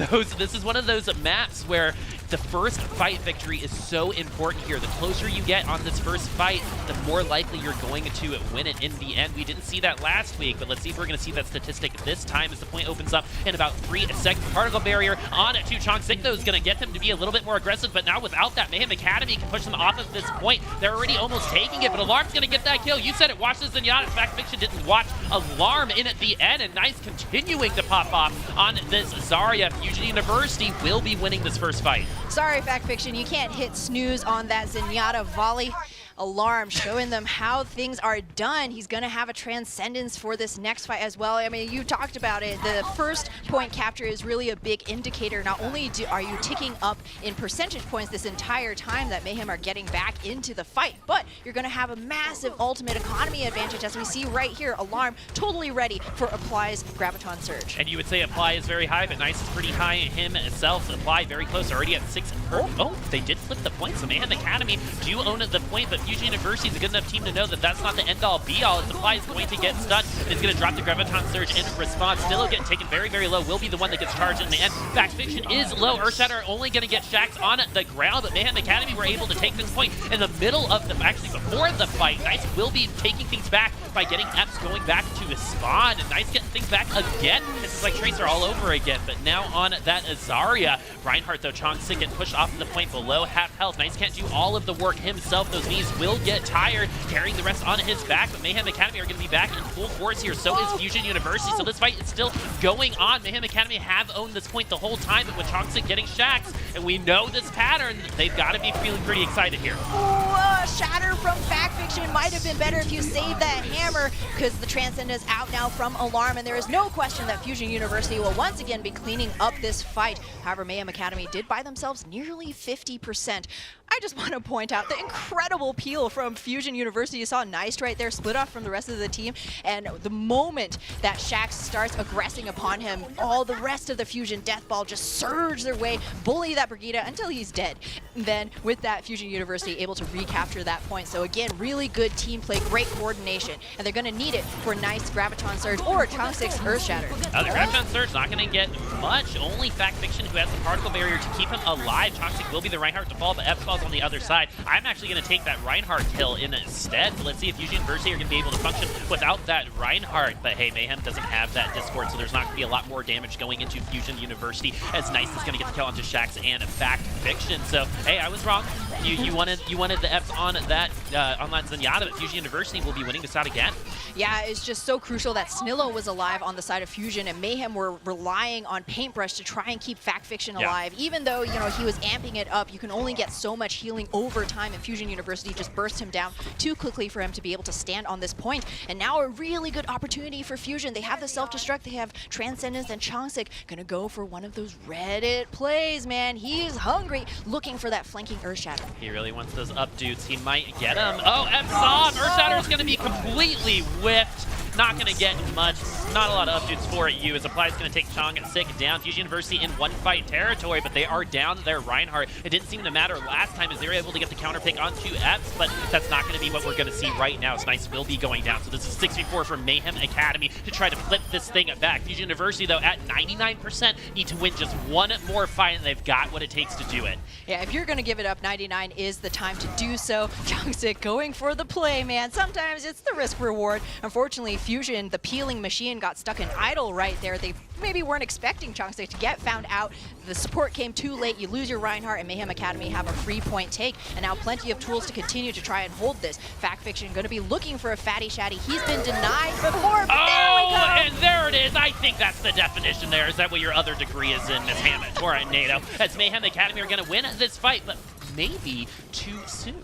B: those maps where the first fight victory is so important here. The closer you get on this first fight, the more likely you're going to win it in the end. We didn't see that last week, but let's see if we're going to see that statistic this time as the point opens up in about 3 seconds. Particle barrier on to Chongsik, though, is going to get them to be a little bit more aggressive, but now without that, Mayhem Academy can push them off of this point. They're already almost taking it, but Alarm's going to get that kill. You said it. Watch the Zenyatta. Fact Fiction didn't watch Alarm in at the end, and Nice continuing to pop off on this Zarya. Fusion University will be winning this first fight.
A: Sorry, Fact Fiction, you can't hit snooze on that Zenyatta volley. Alarm showing them how things are done. He's going to have a transcendence for this next fight as well. I mean, you talked about it. The first point capture is really a big indicator. Not only are you ticking up in percentage points this entire time that Mayhem are getting back into the fight, but you're going to have a massive ultimate economy advantage, as we see right here. Alarm totally ready for Apply's Graviton Surge.
B: And you would say Apply is very high, but Nice is pretty high himself. Apply very close, already at 6. Oh, they did flip the point, so Mayhem Academy do own the point, but Fusion University is a good enough team to know that that's not the end-all be-all. Apply is going to get stunned and is going to drop the Graviton Surge in response. Still getting taken very, very low. Will be the one that gets charged in the end. Fact Fiction is low. Earthshatter only going to get Shax on the ground, but Mayhem Academy were able to take this point in the middle of the, actually before the fight. Nice will be taking things back by getting Eps going back to his spawn, and Nice getting things back again. This is like Tracer all over again, but now on that Zarya. Reinhardt, though, Chongsik getting pushed off the point below half health. Nice can't do all of the work himself. Those knees will get tired, carrying the rest on his back, but Mayhem Academy are going to be back in full force here. So is Fusion University, so this fight is still going on. Mayhem Academy have owned this point the whole time, but with Chongsik getting Shax, and we know this pattern, they've got to be feeling pretty excited here.
A: Ooh, shatter from Fact Fiction might have been better if you saved that hammer, because the Transcendence out now from Alarm, and there is no question that Fusion University will once again be cleaning up this fight. However, Mayhem Academy did buy themselves nearly 50%. I just want to point out the incredible peel from Fusion University. You saw Nice right there split off from the rest of the team, and the moment that Shax starts aggressing upon him, all the rest of the Fusion Death Ball just surge their way, bully that Brigitte until he's dead. And then with that, Fusion University able to recapture that point. So again, really good team play, great coordination, and they're going to need it for Nice Graviton Surge or Chongsik's Earth Shatter.
B: The Graviton Surge not going to get much. Only Fact Fiction who has the particle barrier to keep him alive. Chongsik will be the Reinhardt to fall, but Eps falls on the other side. I'm actually going to take that Reinhardt kill instead. So let's see if Fusion University are going to be able to function without that Reinhardt. But hey, Mayhem doesn't have that Discord, so there's not going to be a lot more damage going into Fusion University, as Nice is going to get the kill onto Shax and Fact Fiction. So hey, I was wrong. You wanted the Eps on that Zenyatta, but Fusion University will be winning this out again.
A: Yeah, it's just so crucial that Snillo was alive on the side of Fusion, and Mayhem were relying on Paintbrush to try and keep Fact Fiction alive. Even though, you know, he was amping it up, you can only get so much healing over time, and Fusion University just burst him down too quickly for him to be able to stand on this point. And now a really good opportunity for Fusion. They have the self-destruct, they have Transcendence, and Chongsik gonna go for one of those Reddit plays, man. He's hungry, looking for that flanking Earthshatter.
B: He really wants those up dudes. He might get them. Oh, Eps off! Earthshatter is going to be completely whipped. Not going to get much. Not a lot of updates for you, as Apply is going to take Chongsik down. Fusion University in one-fight territory, but they are down their Reinhardt. It didn't seem to matter last time, as they were able to get the counter pick onto Eps, but that's not going to be what we're going to see right now. So Nice will be going down. So this is 6v4 for Mayhem Academy to try to flip this thing back. Fusion University, though, at 99%, need to win just one more fight, and they've got what it takes to do it.
A: Yeah, if you're going to give it up, 99 is the time to do so. Chongsik going for the play, man. Sometimes it's the risk reward. Unfortunately, Fusion, the peeling machine, got stuck in idle right there. They maybe weren't expecting Chongsik to get found out. The support came too late. You lose your Reinhardt, and Mayhem Academy have a free point take, and now plenty of tools to continue to try and hold this. Fact Fiction going to be looking for a fatty shatty. He's been denied before, but there we go.
B: And there it is. I think that's the definition there. Is that what your other degree is in, Miss HamTornado? As Mayhem Academy are going to win this fight, but maybe too soon.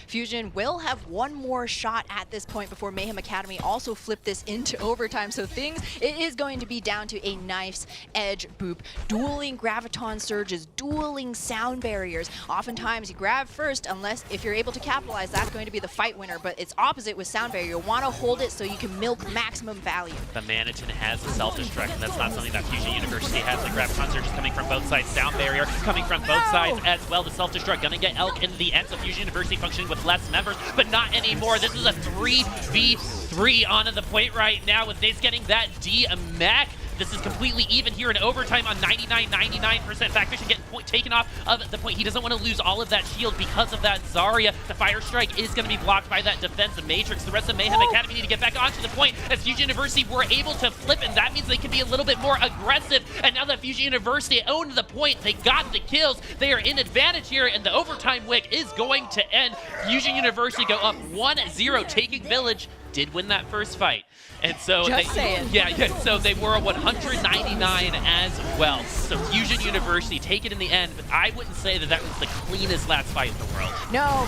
A: Fusion will have one more shot at this point before Mayhem Academy also flip this into overtime. So it is going to be down to a nice edge, Boop. Dueling graviton surges, dueling sound barriers. Oftentimes you grab first, unless if you're able to capitalize, that's going to be the fight winner. But it's opposite with sound barrier. You want to hold it so you can milk maximum value.
B: The Manitin has a self-destruct, and that's not something that Fusion University has. The graviton surge is coming from both sides. Sound barrier coming from both sides as well. The self-destruct gonna get Elk in the end. So Fusion University functioning with less members, but not anymore. This is a 3v3 onto the point right now with Nace getting that D-Mech. This is completely even here in overtime on 99%. Backvision getting taken off of the point. He doesn't want to lose all of that shield because of that Zarya. The Fire Strike is going to be blocked by that defensive Matrix. The rest of Mayhem Academy need to get back onto the point as Fusion University were able to flip, and that means they can be a little bit more aggressive. And now that Fusion University owned the point, they got the kills. They are in advantage here, and the overtime wick is going to end. Fusion University go up 1-0, taking Village. Did win that first fight. And so so they were 199 as well. So Fusion University take it in the end, but I wouldn't say that was the cleanest last fight in the world.
A: No,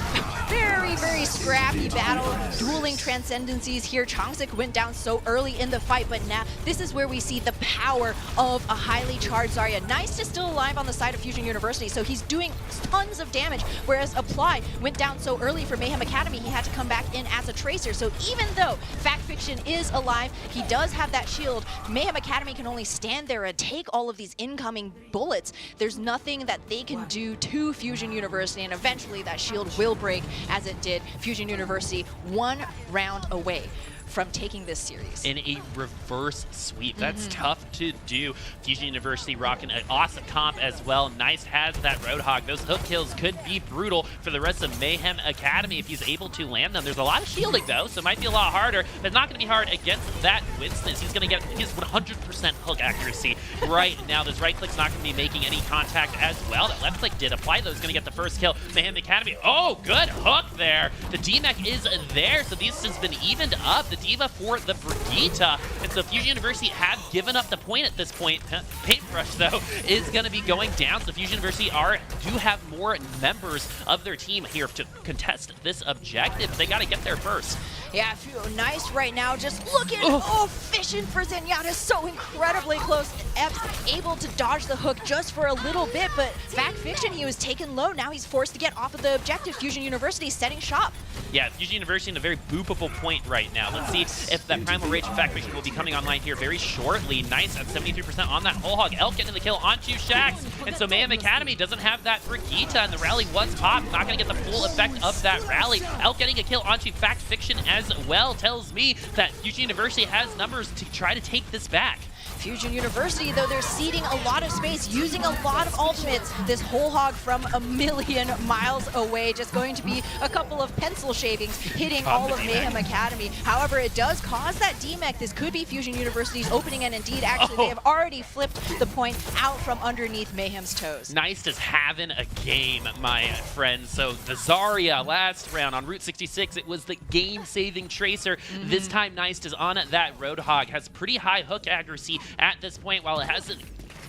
A: very, very scrappy battle, dueling transcendencies here. Chongsik went down so early in the fight, but now this is where we see the power of a highly charged Zarya. Nice is still alive on the side of Fusion University, so he's doing tons of damage, whereas Apply went down so early for Mayhem Academy, he had to come back in as a tracer. So even though Fact Fiction is alive, he does have that shield. Mayhem Academy can only stand there and take all of these incoming bullets. There's nothing that they can do to Fusion University, and eventually that shield will break, as it did. Fusion University 1 round away from taking this series.
B: In a reverse sweep. That's tough to do. Fusion University rocking an awesome comp as well. Nice has that Roadhog. Those hook kills could be brutal for the rest of Mayhem Academy if he's able to land them. There's a lot of shielding though, so it might be a lot harder, but it's not going to be hard against that Winston. He's going to get his 100% hook accuracy right now. This right click's not going to be making any contact as well. That left click did apply though. He's going to get the first kill. Mayhem Academy, oh, good hook there. The D-Mech is there, so this has been evened up. The D.Va for the Brigitte, and so Fusion University have given up the point at this point. Paintbrush though is going to be going down, so Fusion University do have more members of their team here to contest this objective. They got to get there first.
A: Yeah, nice right now. Just look at efficient for Zenyatta, so incredibly close. Epps able to dodge the hook just for a little bit, but Fact Fiction, he was taken low. Now he's forced to get off of the objective. Fusion University setting shop.
B: Yeah, Fusion University in a very boopable point right now. Let's see if that Primal Rage Fact Fiction will be coming online here very shortly. Nice at 73% on that whole hog. Elk getting the kill onto Shax. And so Mayhem Academy doesn't have that Brigitte, and the rally was popped. Not going to get the full effect of that rally. Elk getting a kill onto Fact Fiction as well tells me that Fusion University has numbers to try to take this back.
A: Fusion University, though, they're ceding a lot of space, using a lot of ultimates. This whole hog from a million miles away, just going to be a couple of pencil shavings hitting all of Mayhem Academy. However, it does cause that D-Mech. This could be Fusion University's opening, and indeed, actually, they have already flipped the point out from underneath Mayhem's toes.
B: Nice is having a game, my friends. So the Zarya last round on Route 66, it was the game-saving tracer. This time, Nice is on that Roadhog, has pretty high hook accuracy at this point. While it hasn't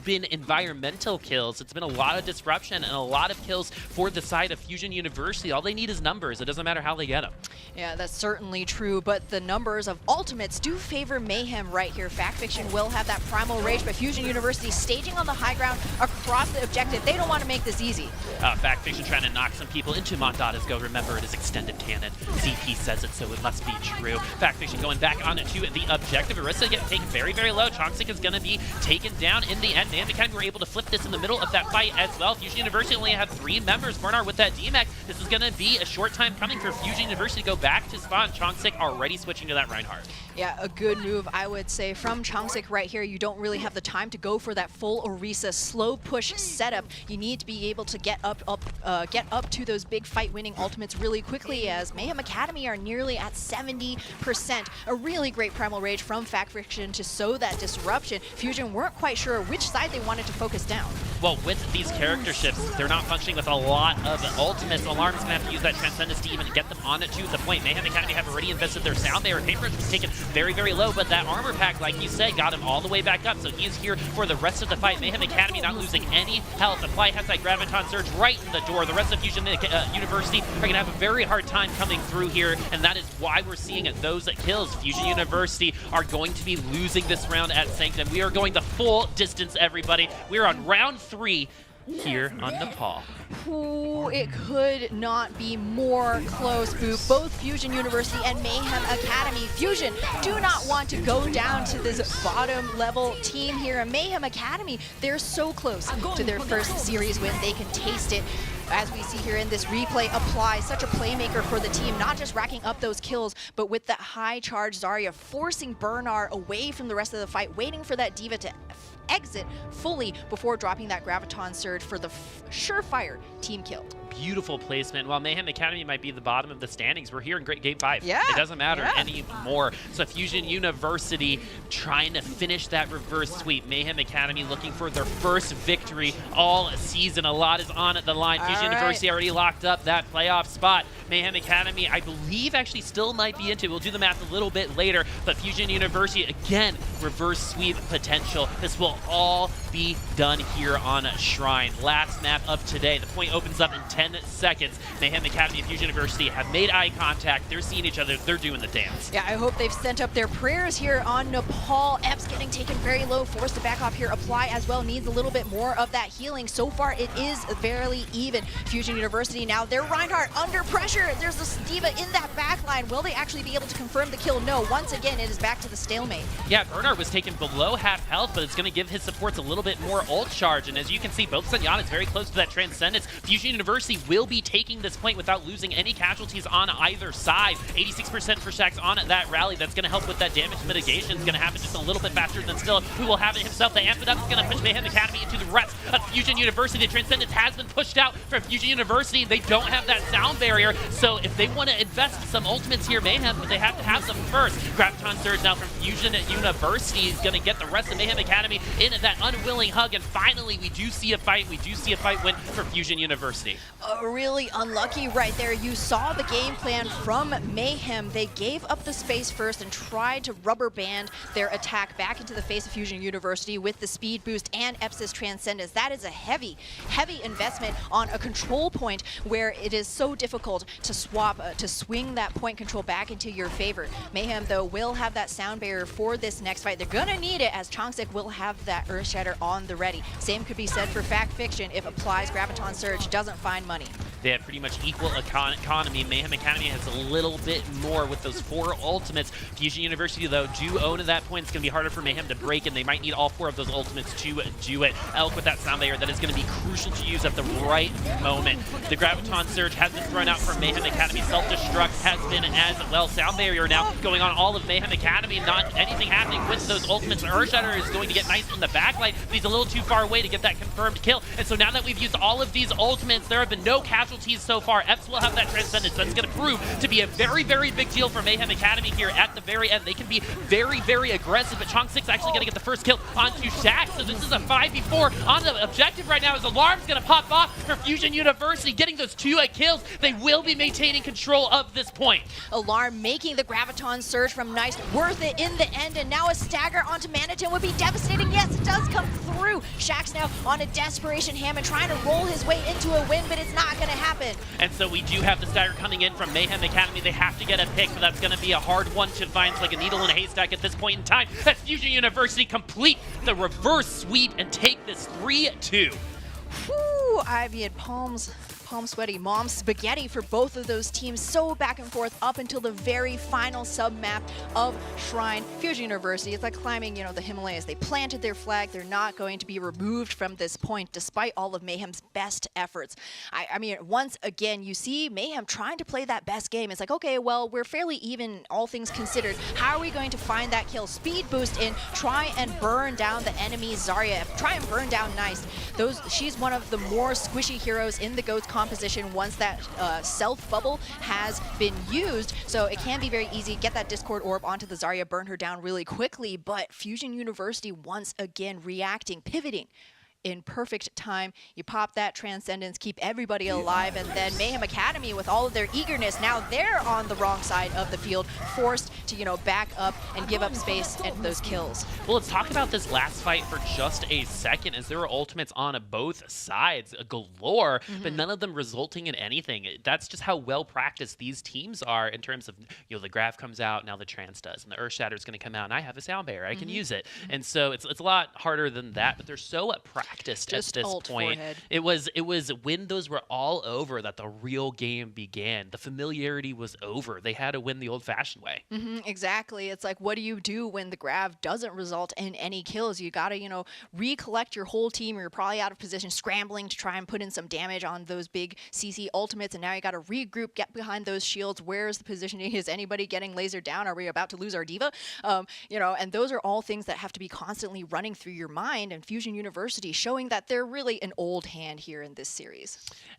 B: been environmental kills, it's been a lot of disruption and a lot of kills for the side of Fusion University. All they need is numbers. It doesn't matter how they get them.
A: Yeah, that's certainly true, but the numbers of ultimates do favor Mayhem right here. Fact Fiction will have that Primal Rage, but Fusion University staging on the high ground across the objective. They don't want to make this easy.
B: Fact Fiction trying to knock some people into Mondada's go. Remember, it is extended canon. CP says it, so it must be true. Fact Fiction going back onto the objective. Arista getting taken very, very low. Chongsik is going to be taken down in the end. Mayhem Academy were able to flip this in the middle of that fight as well. Fusion University only have 3 members. Bernard with that D-Mech. This is going to be a short time coming for Fusion University to go back to spawn. Chongsik already switching to that Reinhardt.
A: Yeah, a good move, I would say, from Chongsik right here. You don't really have the time to go for that full Orisa slow push setup. You need to be able to get up to those big fight-winning ultimates really quickly, as Mayhem Academy are nearly at 70%. A really great Primal Rage from Fact Fiction to sow that disruption. Fusion weren't quite sure which side they wanted to focus down.
B: Well, with these character shifts, they're not functioning with a lot of ultimates. Alarm's going to have to use that Transcendence to even get them on to the point. Mayhem Academy have already invested their sound. They were Paintbrush was taken very, very low, but that armor pack, like you said, got him all the way back up, so he is here for the rest of the fight. Mayhem Academy not losing any health. Apply has that Graviton Surge right in the door. The rest of Fusion University are going to have a very hard time coming through here, and that is why we're seeing those kills. Fusion University are going to be losing this round at Sanctum. We are going the full distance, everybody. We're on round 3 here on Nepal.
A: Ooh, it could not be more close, Boop. Both Fusion University and Mayhem Academy. Fusion do not want to go down to this bottom level team here. And Mayhem Academy, they're so close to their first series win. They can taste it. As we see here in this replay, Apply, such a playmaker for the team, not just racking up those kills, but with that high charge Zarya, forcing Bernard away from the rest of the fight, waiting for that D.Va to exit fully before dropping that Graviton Surge for the surefire team kill.
B: Beautiful placement. While Mayhem Academy might be the bottom of the standings, we're here in Game 5.
A: Yeah.
B: It doesn't matter anymore. So Fusion University trying to finish that reverse sweep. Mayhem Academy looking for their first victory all season. A lot is on the line. Fusion University already locked up that playoff spot. Mayhem Academy, I believe, actually still might be into it. We'll do the math a little bit later, but Fusion University, again, reverse sweep potential. This will all be done here on Shrine. Last map of today. The point opens up in 10 seconds. Mayhem Academy and Fusion University have made eye contact. They're seeing each other. They're doing the dance.
A: Yeah, I hope they've sent up their prayers here on Nepal. Epps getting taken very low, forced to back off here. Apply as well needs a little bit more of that healing. So far, it is fairly even. Fusion University now, they're Reinhardt under pressure. There's this D.Va in that backline. Will they actually be able to confirm the kill? No. Once again, it is back to the stalemate.
B: Yeah, Bernard was taken below half health, but it's going to give his supports a little bit more ult charge. And as you can see, both Sanyan is very close to that Transcendence. Fusion University will be taking this point without losing any casualties on either side. 86% for Shax on that rally. That's going to help with that damage mitigation. It's going to happen just a little bit faster than Still, who will have it himself. They amp it up. It's going to push Mayhem Academy into the rest of Fusion University. The Transcendence has been pushed out from Fusion University. They don't have that sound barrier, so if they want to invest some ultimates here, Mayhem, but they have to have them first. Graviton Surge now from Fusion University is going to get the rest of Mayhem Academy in that unwilling hug, and finally we do see a fight. We do see a fight win for Fusion University.
A: Really unlucky right there. You saw the game plan from Mayhem. They gave up the space first and tried to rubber band their attack back into the face of Fusion University with the speed boost and Epsis Transcendence. That is a heavy, heavy investment on a control point where it is so difficult to swap, to swing that point control back into your favor. Mayhem, though, will have that sound barrier for this next fight. They're gonna need it, as Chongsik will have that Earthshatter on the ready. Same could be said for Fact Fiction if Apply's Graviton Surge doesn't find money.
B: They have pretty much equal economy. Mayhem Academy has a little bit more with those 4 ultimates. Fusion University, though, do own at that point. It's going to be harder for Mayhem to break, and they might need all 4 of those ultimates to do it. Elk with that sound layer, that is going to be crucial to use at the right moment. The Graviton Surge has been thrown out from Mayhem Academy. Self-destruct has been as well. Sound barrier now going on all of Mayhem Academy. Not anything happening with those ultimates. Earthshatter is going to get nice in the backlight, but he's a little too far away to get that confirmed kill. And so now that we've used all of these ultimates, there have been no casualties so far. Epps will have that Transcendence. That's going to prove to be a very, very big deal for Mayhem Academy here at the very end. They can be very, very aggressive, but Chong6 actually going to get the first kill onto Shax. So this is a 5v4 on the objective right now, as Alarm's going to pop off for Fusion University, getting those 2 kills. They will be maintaining control of this point.
A: Alarm making the Graviton Surge from Nice worth it in the end, and now a stagger onto Manitin would be devastating. Yes, it does come through. Shax now on a desperation Hammond trying to roll his way into a win, but it's not going to happen.
B: And so we do have the stagger coming in from Mayhem Academy. They have to get a pick, but that's going to be a hard one to find. It's like a needle in a haystack at this point in time. As Fusion University complete the reverse sweep and take this 3-2.
A: Whew, Ivy had palm sweaty, mom spaghetti for both of those teams. So back and forth up until the very final sub-map of Shrine. Fusion University, it's like climbing, you know, the Himalayas. They planted their flag. They're not going to be removed from this point, despite all of Mayhem's best efforts. I mean, once again, you see Mayhem trying to play that best game. It's like, okay, well, we're fairly even, all things considered. How are we going to find that kill? Speed boost in, try and burn down the enemy Zarya. Try and burn down Nice. She's one of the more squishy heroes in the GOATS composition once that self bubble has been used, so it can be very easy. Get that Discord orb onto the Zarya, burn her down really quickly, but Fusion University once again reacting, pivoting in perfect time. You pop that Transcendence, keep everybody alive, and then Mayhem Academy, with all of their eagerness, now they're on the wrong side of the field, forced to, you know, back up and give up space and those kills.
B: Well, let's talk about this last fight for just a second, as there were ultimates on both sides galore, but none of them resulting in anything. That's just how well practiced these teams are in terms of, you know, the Graph comes out, now the Trance does, and the Earthshatter is going to come out, and I have a sound barrier, I can use it. And so it's a lot harder than that, but they're so practiced
A: just
B: at this point.
A: Forehead.
B: It was when those were all over that the real game began. The familiarity was over. They had to win the old-fashioned way.
A: Exactly. It's like, what do you do when the grab doesn't result in any kills? You got to, you know, recollect your whole team. You're probably out of position, scrambling to try and put in some damage on those big CC ultimates, and now you got to regroup, get behind those shields. Where's the positioning? Is anybody getting lasered down? Are we about to lose our diva? You know, and those are all things that have to be constantly running through your mind, and Fusion University showing that they're really an old hand here in this series.